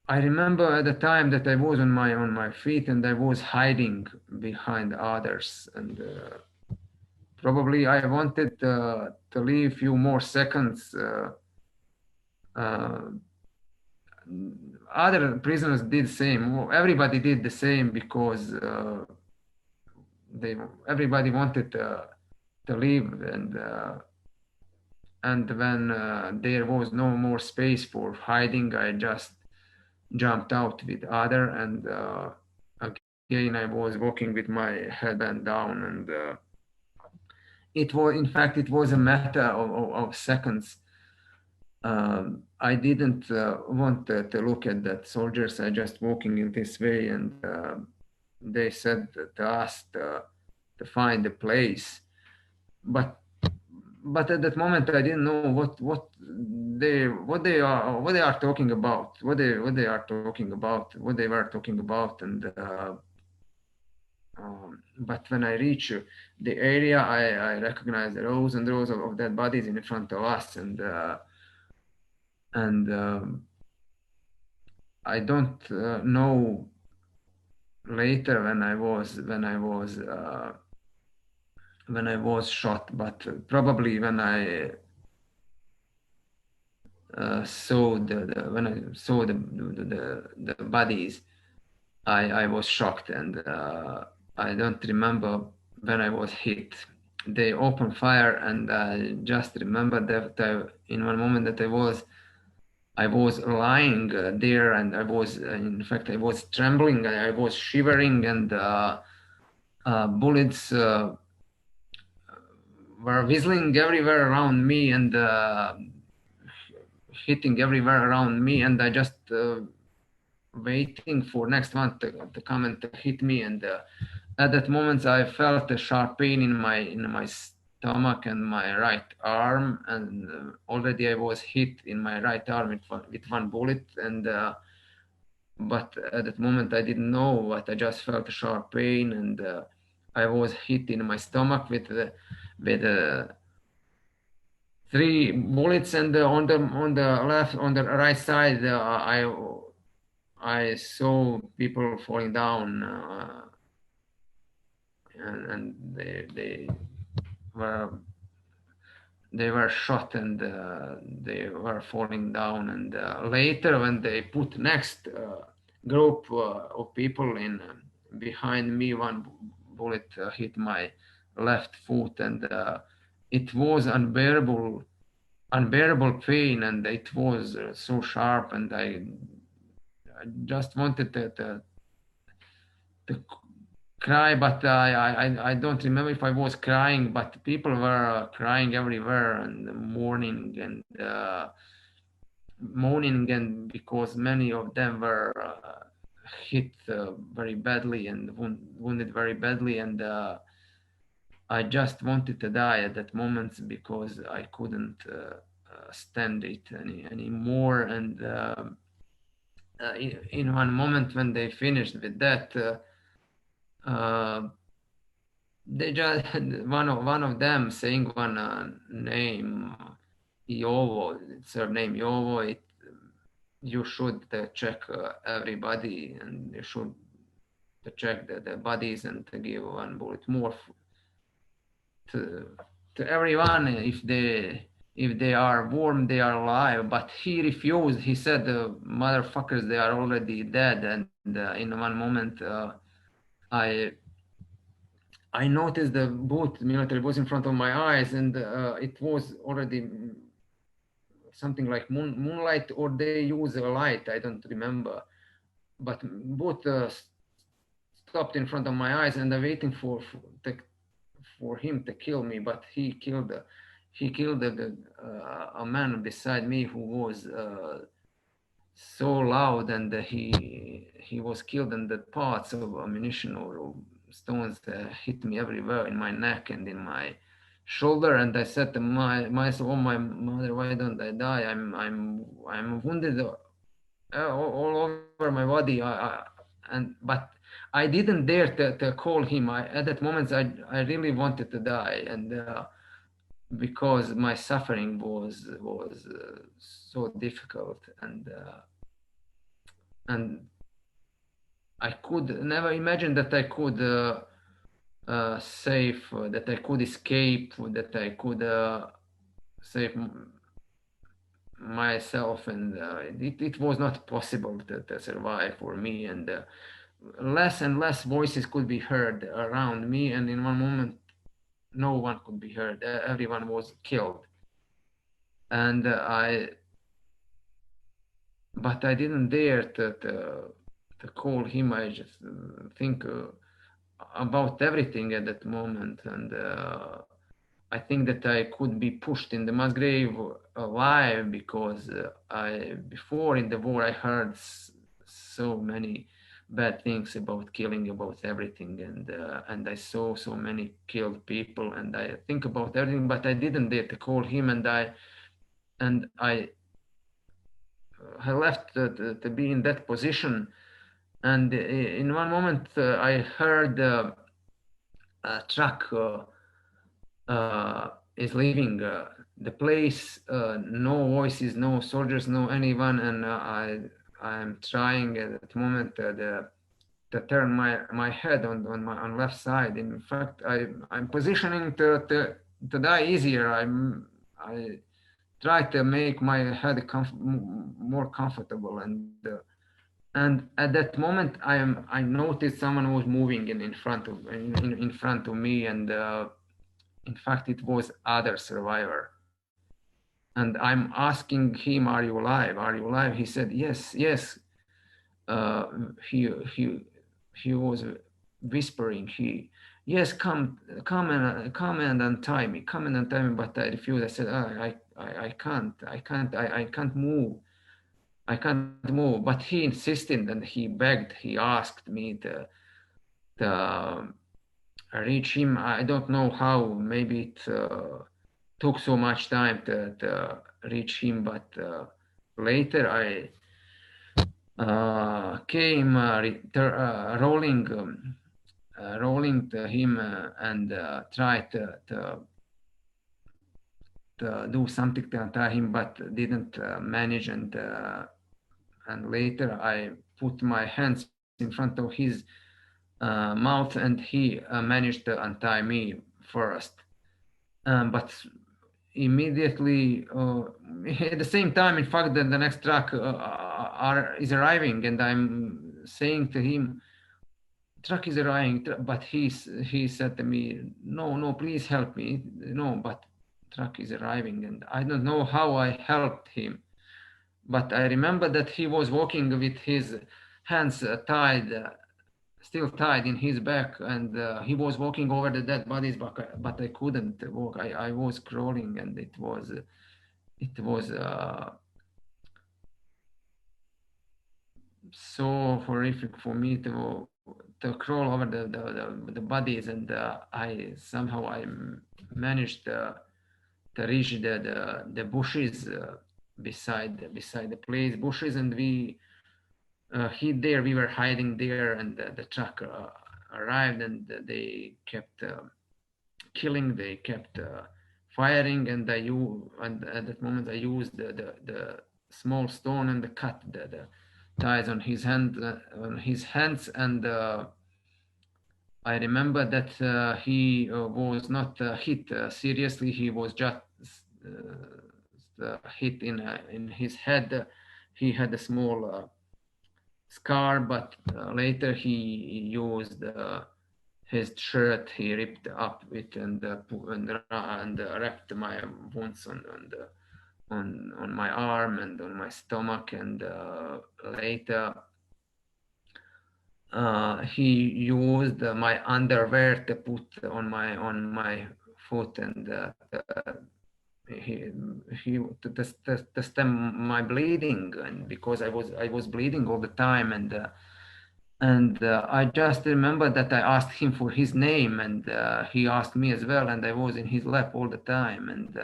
I remember at the time that I was on my feet, and I was hiding behind others, and probably I wanted to leave a few more seconds. Other prisoners did the same. Everybody did the same, because everybody wanted to leave, and when there was no more space for hiding, I just jumped out with other, and again I was walking with my head bent down, and it was a matter of seconds. I didn't want to look at that soldiers. I just walking in this way, and they said to us to find a place, but at that moment I didn't know what they are talking about, what they were talking about, and but when I reach the area, I recognize the rows and rows of dead bodies in front of us, and I don't know later when I was shot, but probably when I saw the bodies, I was shocked, and I don't remember when I was hit. They opened fire, and I just remember that in one moment that I was lying there, and I was trembling, I was shivering, and bullets were whistling everywhere around me, and hitting everywhere around me, and I just waiting for next one to come and to hit me. And at that moment I felt a sharp pain in my stomach and my right arm, and already I was hit in my right arm with one bullet, and but at that moment I didn't know what. I just felt a sharp pain, and I was hit in my stomach with 3 bullets, and on the right side I saw people falling down, and they were shot, and they were falling down. And later, when they put next group of people in behind me, one bullet hit my left foot, and it was unbearable pain, and it was so sharp, and I just wanted to cry, but I don't remember if I was crying, but people were crying everywhere and mourning, and moaning, and because many of them were hit very badly and wounded very badly, and I just wanted to die at that moment because I couldn't stand it anymore. And in one moment when they finished with that, they just one of them saying one name, Jovo, surname Jovo. You should check everybody, and you should check the bodies and to give one bullet more to everyone. If they are warm, they are alive. But he refused. He said, "Motherfuckers, they are already dead." And in one moment, I I noticed the boot military was in front of my eyes, and it was already something like moonlight, or they use a light. I don't remember. But both stopped in front of my eyes, and I'm waiting for him to kill me. But he killed a man beside me who was so loud, and he was killed, and the parts of ammunition or stones hit me everywhere in my neck and in my shoulder. And I said to myself, "Oh my mother, why don't I die? I'm wounded all over my body." But I didn't dare to call him. At that moment, I really wanted to die, and because my suffering was so difficult, and I could never imagine that I could save, that I could escape, that I could save myself, and it was not possible to survive for me. And less and less voices could be heard around me, and in one moment no one could be heard. Everyone was killed, and but I didn't dare to call him. I just think about everything at that moment, and I think that I could be pushed in the mass grave alive, because I before in the war I heard so many bad things about killing, about everything, and I saw so many killed people, and I think about everything, but I didn't dare to call him, and I left to be in that position. And in one moment I heard a truck is leaving the place, no voices, no soldiers, no anyone, and I'm trying at that moment to turn my head on left side. In fact, I'm positioning to die easier. I try to make my head more comfortable, and at that moment I noticed someone was moving in front of me, and in fact it was other survivor. And I'm asking him, "Are you alive? Are you alive?" He said, "Yes, yes." uh, he he he was whispering, "Yes, come and untie me, come and untie me." But I refused. I said, I can't move. I can't move." But he insisted, and he begged, he asked me to reach him. I don't know how, maybe it took so much time to reach him, but later I came rolling to him and tried to do something to untie him, but didn't manage. And later I put my hands in front of his mouth, and he managed to untie me first. But immediately, at the same time, in fact, the next truck is arriving, and I'm saying to him, "Truck is arriving," but he said to me, "No, no, please help me." "No, but truck is arriving." And I don't know how I helped him, but I remember that he was walking with his hands tied, still tied in his back, and he was walking over the dead bodies, but I couldn't walk. I was crawling, and it was so horrific for me to crawl over the bodies, and I somehow managed to reach the bushes beside the place, bushes, and we hid there. We were hiding there, and the truck arrived, and they kept killing. They kept firing, and and at that moment I used the small stone and cut the ties on his hands, and I remember that he was not hit seriously. He was just hit in his head. He had a small scar, but later he used his shirt. He ripped up it and wrapped my wounds on my arm and on my stomach, and later he used my underwear to put on my foot, and he to stem my bleeding, and because I was bleeding all the time, and I just remember that I asked him for his name, and he asked me as well, and I was in his lap all the time, and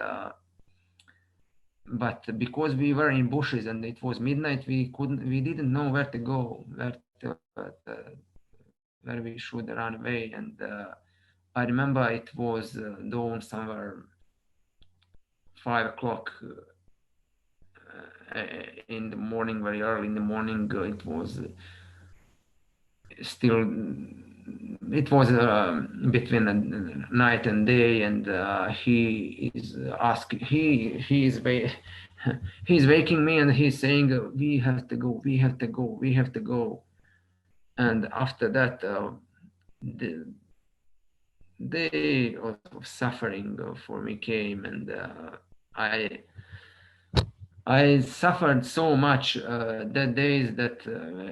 but because we were in bushes and it was midnight, we didn't know where to go, where we should run away, and I remember it was dawn somewhere 5 o'clock in the morning, very early in the morning. It was still, it was between night and day, and he is asking, he is he's waking me, and he's saying, we have to go, we have to go, we have to go. And after that, the day of suffering for me came, and I suffered so much that days that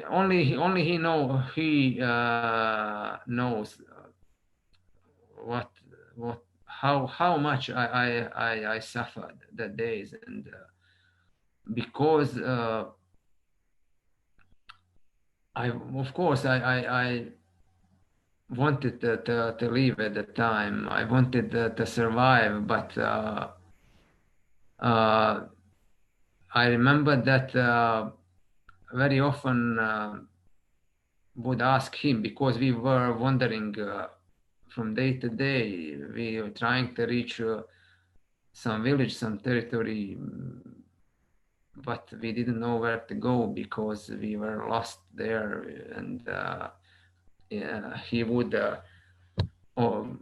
only he knows what how much I suffered that days, and because I of course I wanted to live at the time. I wanted to survive, but I remember that very often would ask him, because we were wandering from day to day. We were trying to reach some village, some territory, but we didn't know where to go because we were lost there. And yeah, he would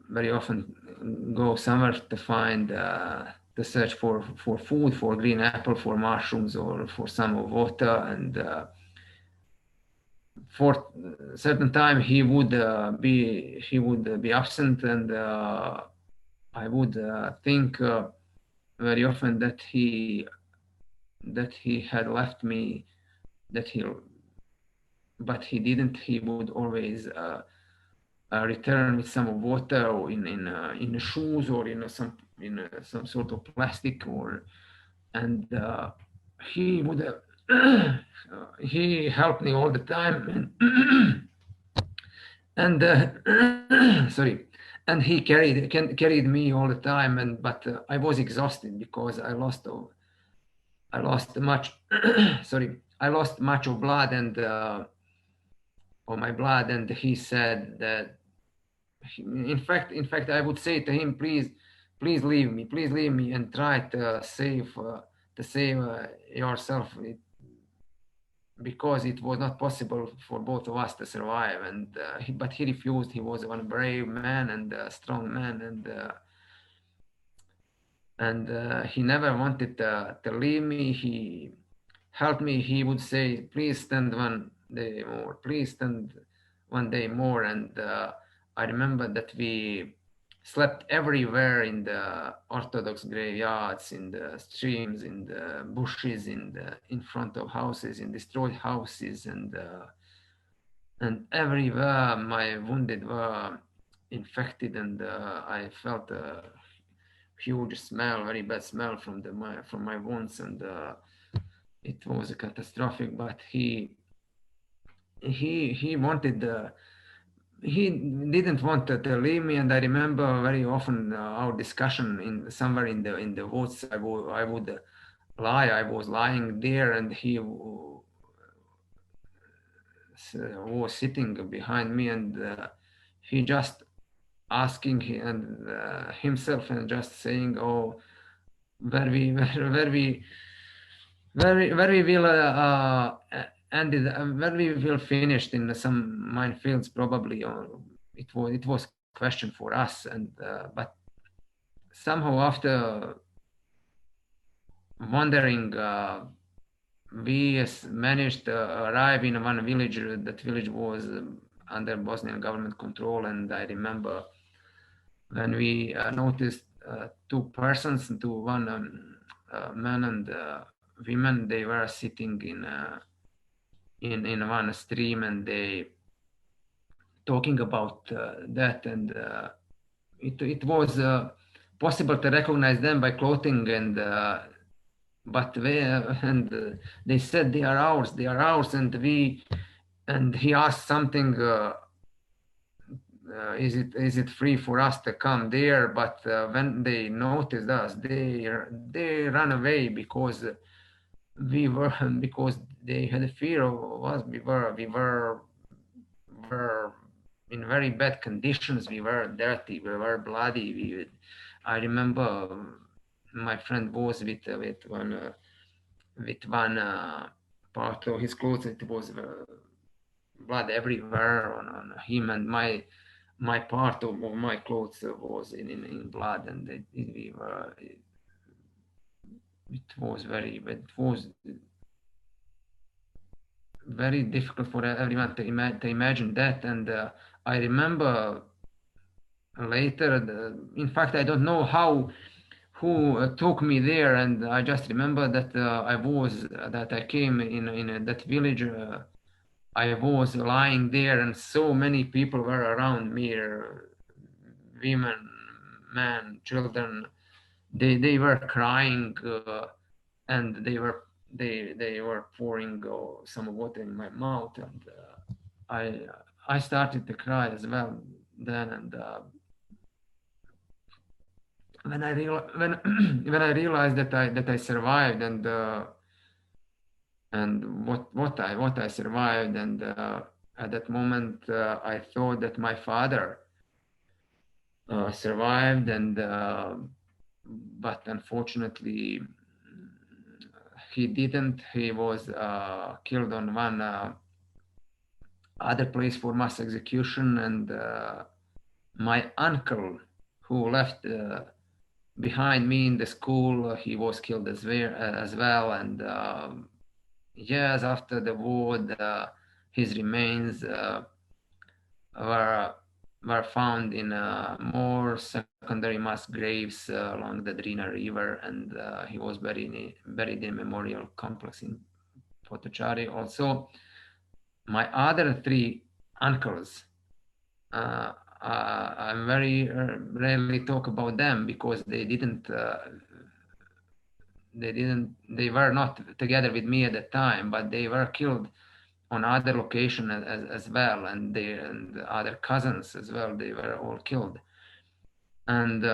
very often go somewhere to find to search for food, for green apple, for mushrooms, or for some water, and for a certain time he would be absent, and I would think very often that he had left me, but he didn't. He would always return with some water, or in the shoes, or in some sort of plastic, and he would he helped me all the time, and sorry, and he carried me all the time, but I was exhausted because I lost much sorry, I lost much of blood, and of my blood, and he said that in fact I would say to him, please leave me and try to save yourself, because it was not possible for both of us to survive. And but he refused. He was one brave man and a strong man, and he never wanted to leave me. He helped me. He would say, please stand one day more, please stand one day more. And I remember that we slept everywhere, in the Orthodox graveyards, in the streams, in the bushes, in front of houses, in destroyed houses, and everywhere my wounded were infected, and I felt a huge smell, very bad smell from my wounds, and it was catastrophic. But he he wanted he didn't want to leave me, and I remember very often our discussion in somewhere in the woods. I would lie. I was lying there, and he was sitting behind me, and he just asking and himself and just saying, "Oh, where we where we where we will ended where we will finished in some minefields probably, or it was question for us, and but somehow after wandering we managed to arrive in one village. That village was under Bosnian government control, and I remember when we noticed two persons, one man and women. They were sitting in one stream, and they talking about that, and it was possible to recognize them by clothing, and but they said they are ours, and he asked something. Is it free for us to come there? But when they noticed us, they ran away because we were because they had a fear of us. We were in very bad conditions. We were dirty. We were bloody. I remember my friend was with one part of his clothes. It was blood everywhere on him, and my part of my clothes was in blood, and it was very difficult for everyone to imagine that. And I remember later, in fact, I don't know who took me there, and I just remember that I came in that village. I was lying there, and so many people were around me, women, men, children. They were crying, and they were pouring some water in my mouth, and I started to cry as well then. And when I when I realized that I survived, and what I survived, and at that moment I thought that my father survived, and but unfortunately he didn't. He was killed on one other place for mass execution, and my uncle, who left behind me in the school, he was killed as well. And years after the war, his remains were found in more secondary mass graves along the Drina River, and he was buried in a memorial complex in Potocari. Also, my other three uncles, I very rarely talk about them because they were not together with me at the time, but they were killed on other location as well, and other cousins as well. They were all killed, and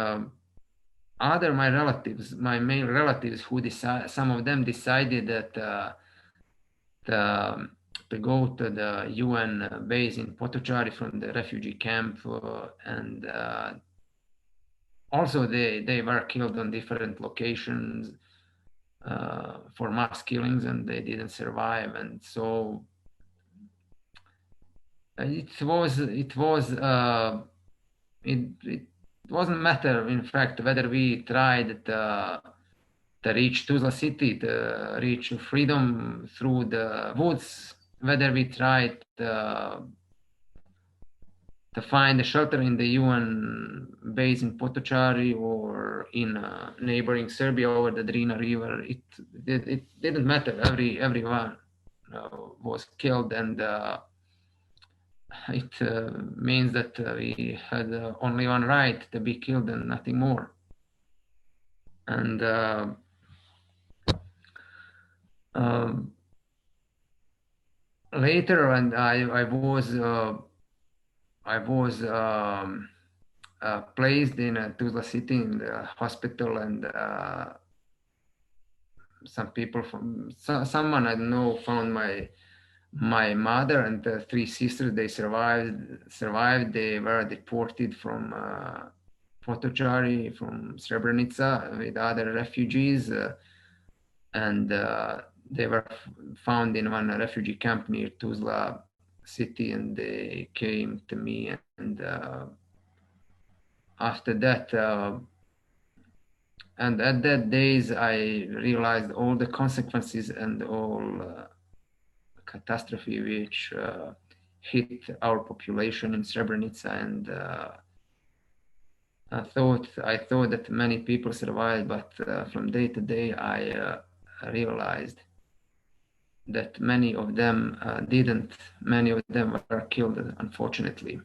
other my relatives, my male relatives, some of them decided that to go to the UN base in Potocari from the refugee camp, and also they were killed on different locations for mass killings, and they didn't survive. And so it wasn't matter, in fact, whether we tried to reach Tuzla city, to reach freedom through the woods, whether we tried to find a shelter in the UN base in Potocari or in neighboring Serbia over the Drina River. It didn't matter. Everyone was killed, and it means that we had only one right to be killed and nothing more. And later, and I was placed in Tuzla city in the hospital, and some people from someone I don't know found my mother and the three sisters. They survived. They were deported from Potocari, from Srebrenica with other refugees, and they were found in one refugee camp near Tuzla city, and they came to me, and after that, and at that days, I realized all the consequences and all catastrophe which hit our population in Srebrenica, and I thought that many people survived, but from day to day, I realized that many of them didn't. Many of them were killed, unfortunately.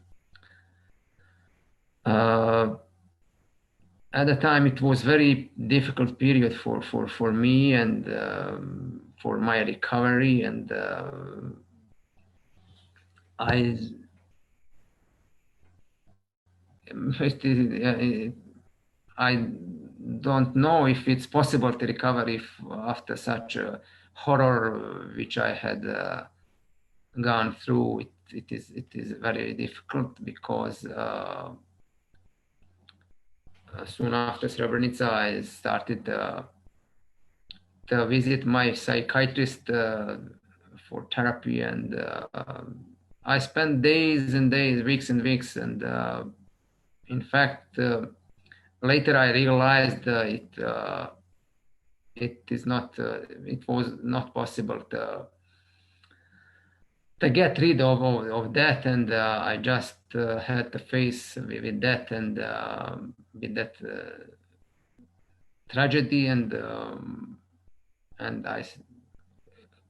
At the time, it was very difficult period for me and for my recovery, and I I don't know if it's possible to recover if after such a horror which I had gone through. It is very difficult because soon after Srebrenica, I started to visit my psychiatrist for therapy, and I spent days and days, weeks and weeks, and in fact, later I realized it was not possible to get rid of that, and I just had to face with that, and with that tragedy, and I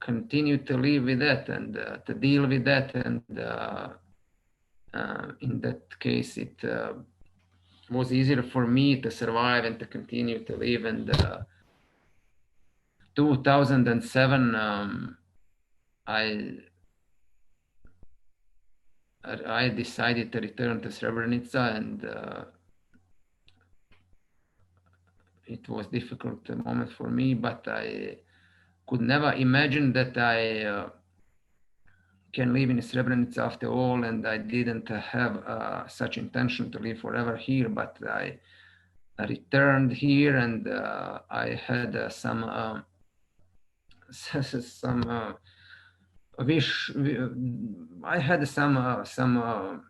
continued to live with that, and to deal with that, and in that case, it was easier for me to survive and to continue to live. And 2007, I decided to return to Srebrenica, and it was a difficult moment for me, but I could never imagine that I can live in Srebrenica after all, and I didn't have such intention to live forever here, but I returned here, and I had some wish. I had some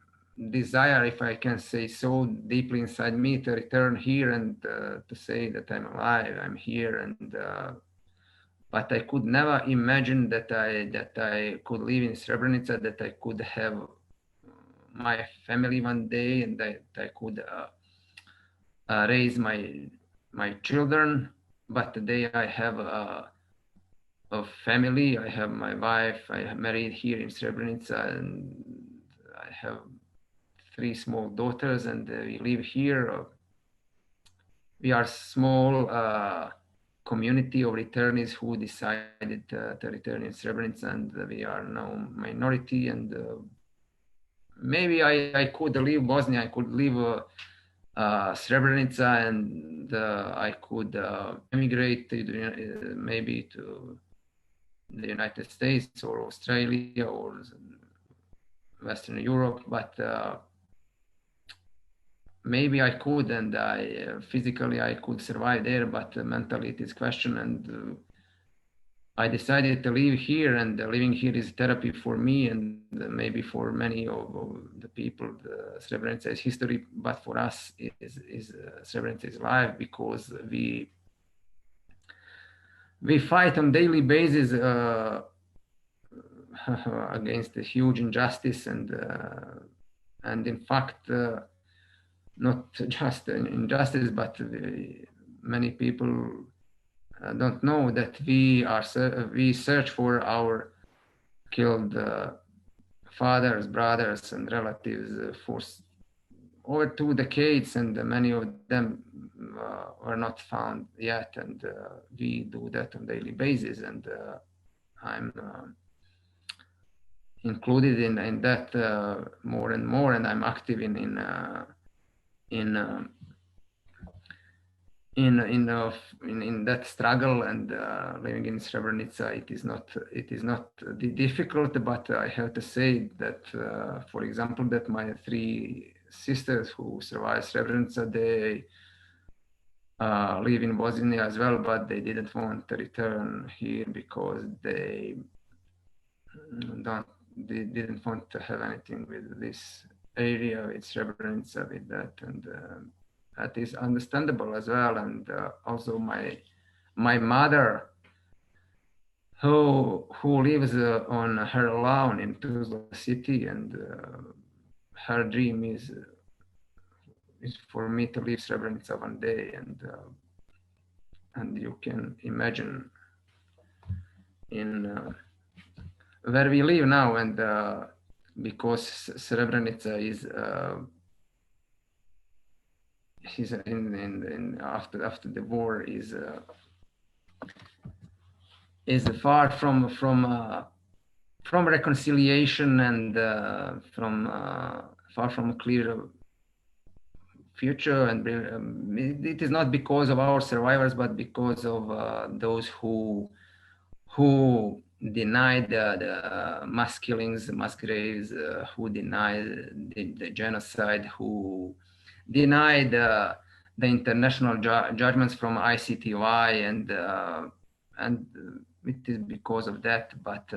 desire, if I can say so, deeply inside me to return here and to say that I'm alive, I'm here, and but I could never imagine that I could live in Srebrenica, that I could have my family one day, and that I could raise my children. But today I have a family. I have my wife. I am married here in Srebrenica, and I have 3 small daughters, and we live here. We are small community of returnees who decided to return in Srebrenica, and we are now minority. And maybe I could leave Bosnia, I could leave Srebrenica, and I could emigrate to maybe to the United States or Australia or Western Europe, but maybe I could, and physically I could survive there, but mentally it is question. And I decided to live here, and living here is therapy for me, and maybe for many of the people. Srebrenica is history, but for us, Srebrenica is life, because we fight on daily basis against a huge injustice, and in fact, not just an injustice, but many people don't know that we search for our killed fathers, brothers, and relatives for over 2 decades, and many of them are not found yet, and we do that on a daily basis. And I'm included in that more and more, and I'm active in that struggle, and living in Srebrenica, it is not difficult, but I have to say that, for example, that my three sisters who survived Srebrenica, they live in Bosnia as well, but they didn't want to return here because they didn't want to have anything with this area, with Srebrenica, with that, and that is understandable as well. And also my mother, who lives on her lawn in Tuzla city, and her dream is for me to leave Srebrenica one day, and you can imagine in where we live now, and because Srebrenica is in after the war is far from reconciliation, and far from a clear future, and it is not because of our survivors, but because of those who denied the mass killings, the mass graves, who denied the genocide, who denied the international judgments from ICTY, and it is because of that. But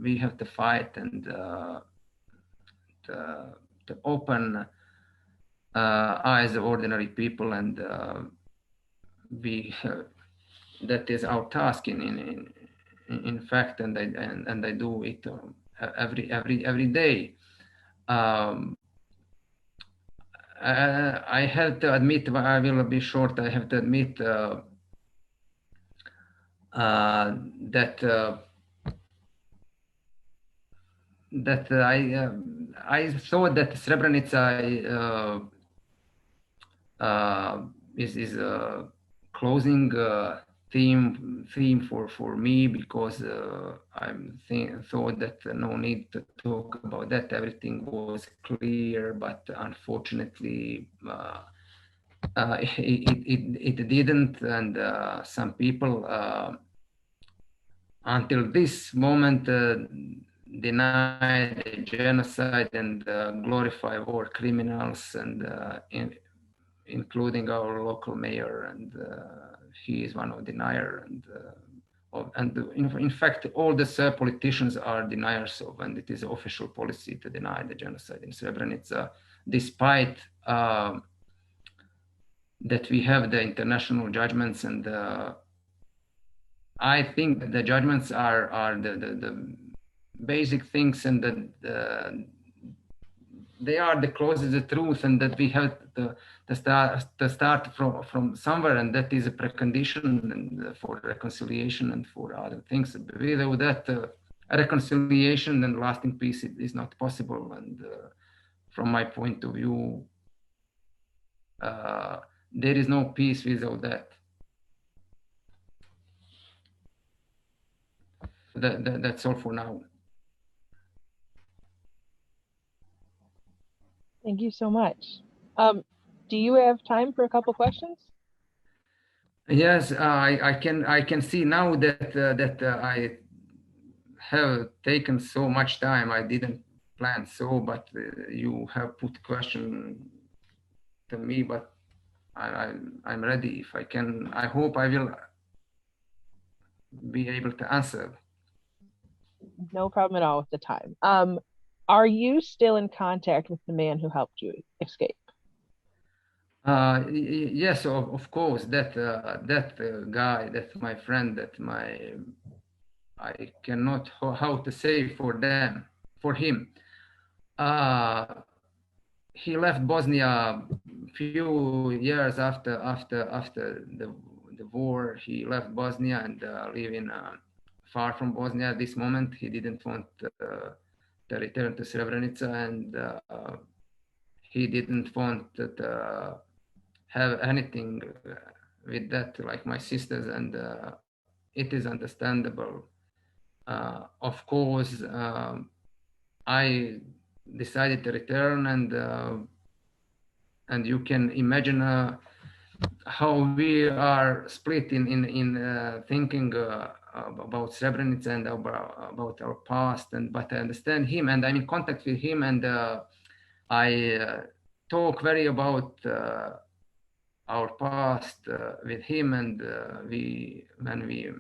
we have to fight, and to open eyes of ordinary people, and that is our task in fact, and I do it every day. I have to admit, I will be short. I have to admit that I thought that Srebrenica is a closing theme for me, because I thought that no need to talk about that. Everything was clear, but unfortunately it didn't, and some people until this moment deny the genocide and glorify war criminals, and including our local mayor, and he is one of denier, and in fact all the Serb politicians are deniers of, and it is official policy to deny the genocide in Srebrenica, despite that we have the international judgments, and I think the judgments are the basic things, and that they are the closest to the truth, and that we have to start from somewhere, and that is a precondition and for reconciliation and for other things. Without that, reconciliation and lasting peace is not possible. And from my point of view, there is no peace without that. That's all for now. Thank you so much. Do you have time for a couple questions? Yes, I can see now that I have taken so much time. I didn't plan so, but you have put question to me, but I'm ready. If I can, I hope I will be able to answer. No problem at all with the time. Are you still in contact with the man who helped you escape? Yes, of course. That guy, that's my friend. I cannot how to say for him. He left Bosnia a few years after the war. He left Bosnia and living far from Bosnia at this moment. He didn't want to return to Srebrenica, and he didn't want to have anything with that, like my sisters, and it is understandable. Of course, I decided to return, and you can imagine how we are split in thinking about Srebrenica and about our past. And but I understand him, and I'm in contact with him, and I talk very about our past with him, and when we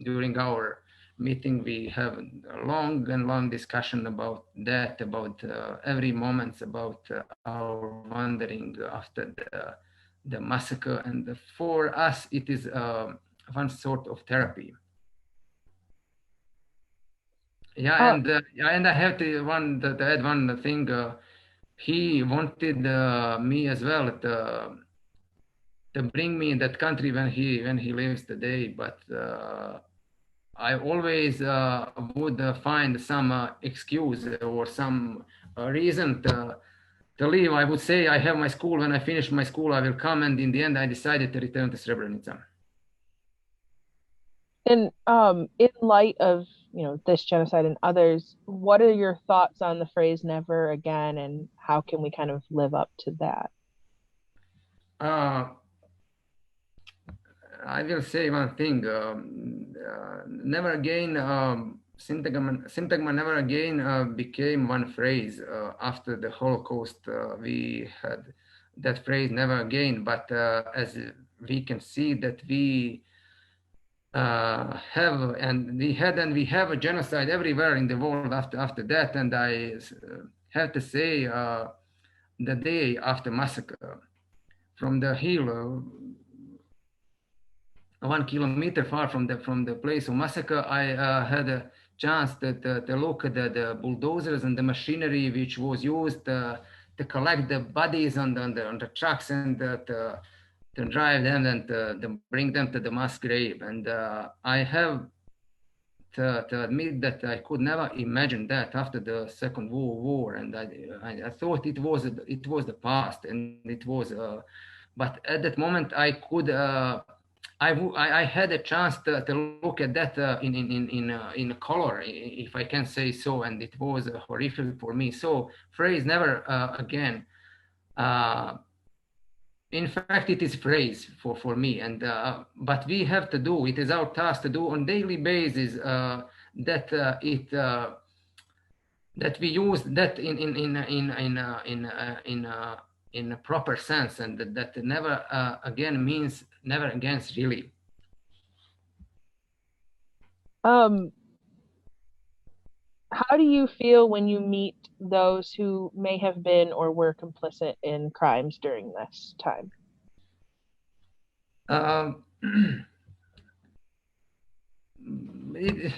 during our meeting we have a long discussion about that, about every moment, about our wandering after the massacre, and for us it is one sort of therapy. Yeah, and I have to add one thing. He wanted me as well to bring me in that country when he leaves today, but I always would find some excuse or some reason to leave. I would say I have my school. When I finish my school, I will come. And in the end, I decided to return to Srebrenica. And in light of, this genocide and others, what are your thoughts on the phrase "never again" and how can we kind of live up to that? I will say one thing. Never again. Syntagma never again became one phrase after the Holocaust. We had that phrase never again, but as we can see that we we have a genocide everywhere in the world after that, and I have to say the day after massacre from the hill. 1 kilometer far from the place of massacre, I had a chance to look at the bulldozers and the machinery which was used to collect the bodies on the trucks and to drive them and to bring them to the mass grave. And I have to admit that I could never imagine that after the Second World War, and I thought it was the past, and it was. But at that moment, I could. I had a chance to look at that in color, if I can say so, and it was horrific for me. So phrase never again. In fact, it is phrase for me, and but we have to do. It is our task to do on daily basis that we use that in a proper sense, and that never again means never against really. How do you feel when you meet those who may have been or were complicit in crimes during this time? It,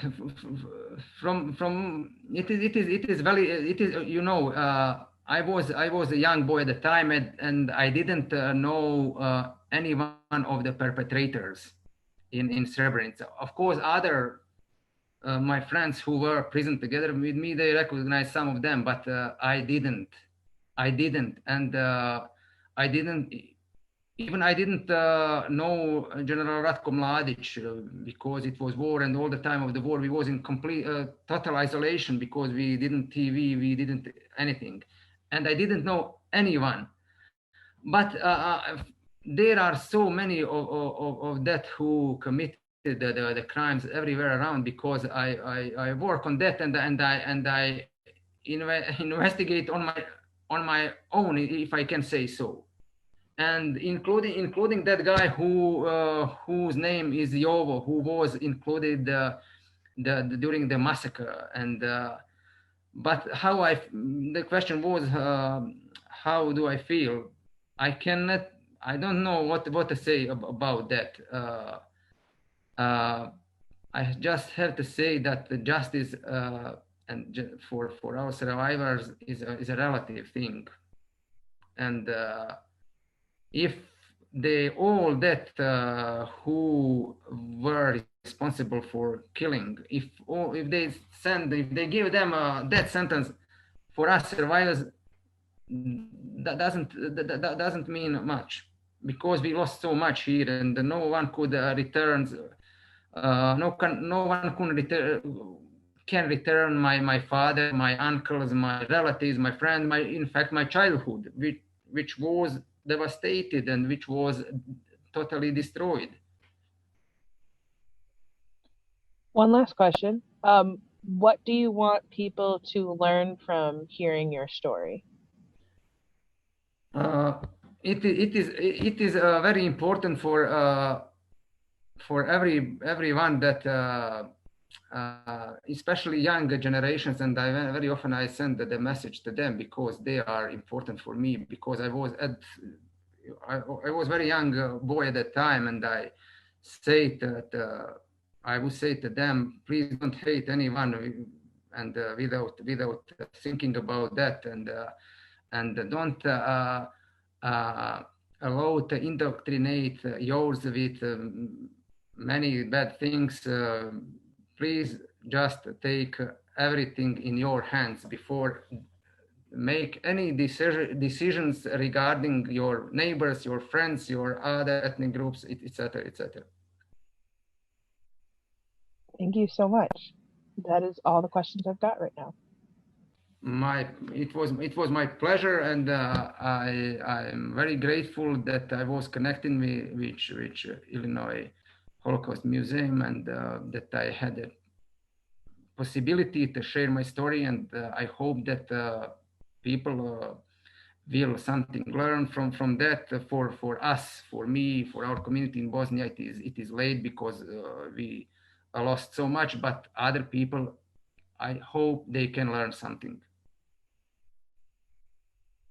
from it is very I was a young boy at the time, and I didn't know any one of the perpetrators in Srebrenica. Of course, other my friends who were present together with me, they recognized some of them, but I didn't, and I didn't I didn't know General Ratko Mladic because it was war, and all the time of the war we was in complete total isolation because we didn't TV, we didn't anything, and I didn't know anyone. But there are so many of that who committed the crimes everywhere around, because I work on that, and I investigate on my own, if I can say so, and including that guy whose name is Yovo, who was included during the massacre. And but the question was, how do I feel? I don't know what to say about that. I just have to say that the justice and for our survivors is a relative thing, and if they all that who were responsible for killing, if they give them a death sentence, for us survivors, that doesn't mean much, because we lost so much here, and no one could return. No one could return, can return my father, my uncles, my relatives, my friends, in fact my childhood, which was devastated and which was totally destroyed. One last question. What do you want people to learn from hearing your story? Uh, it is very important for everyone that especially young generations, and very often I send the message to them because they are important for me, because I was very young boy at that time, and I say that I would say to them, please don't hate anyone, and without thinking about that, and don't uh, allow to indoctrinate yours with many bad things. Please just take everything in your hands before make any decisions regarding your neighbors, your friends, your other ethnic groups, etc., etc. Thank you so much. That is all the questions I've got right now. It was my pleasure, and I'm very grateful that I was connecting with which Illinois Holocaust Museum, and that I had a possibility to share my story, and I hope that people will something learn from that. For us, for me, for our community in Bosnia, it is late because we lost so much, but other people, I hope they can learn something.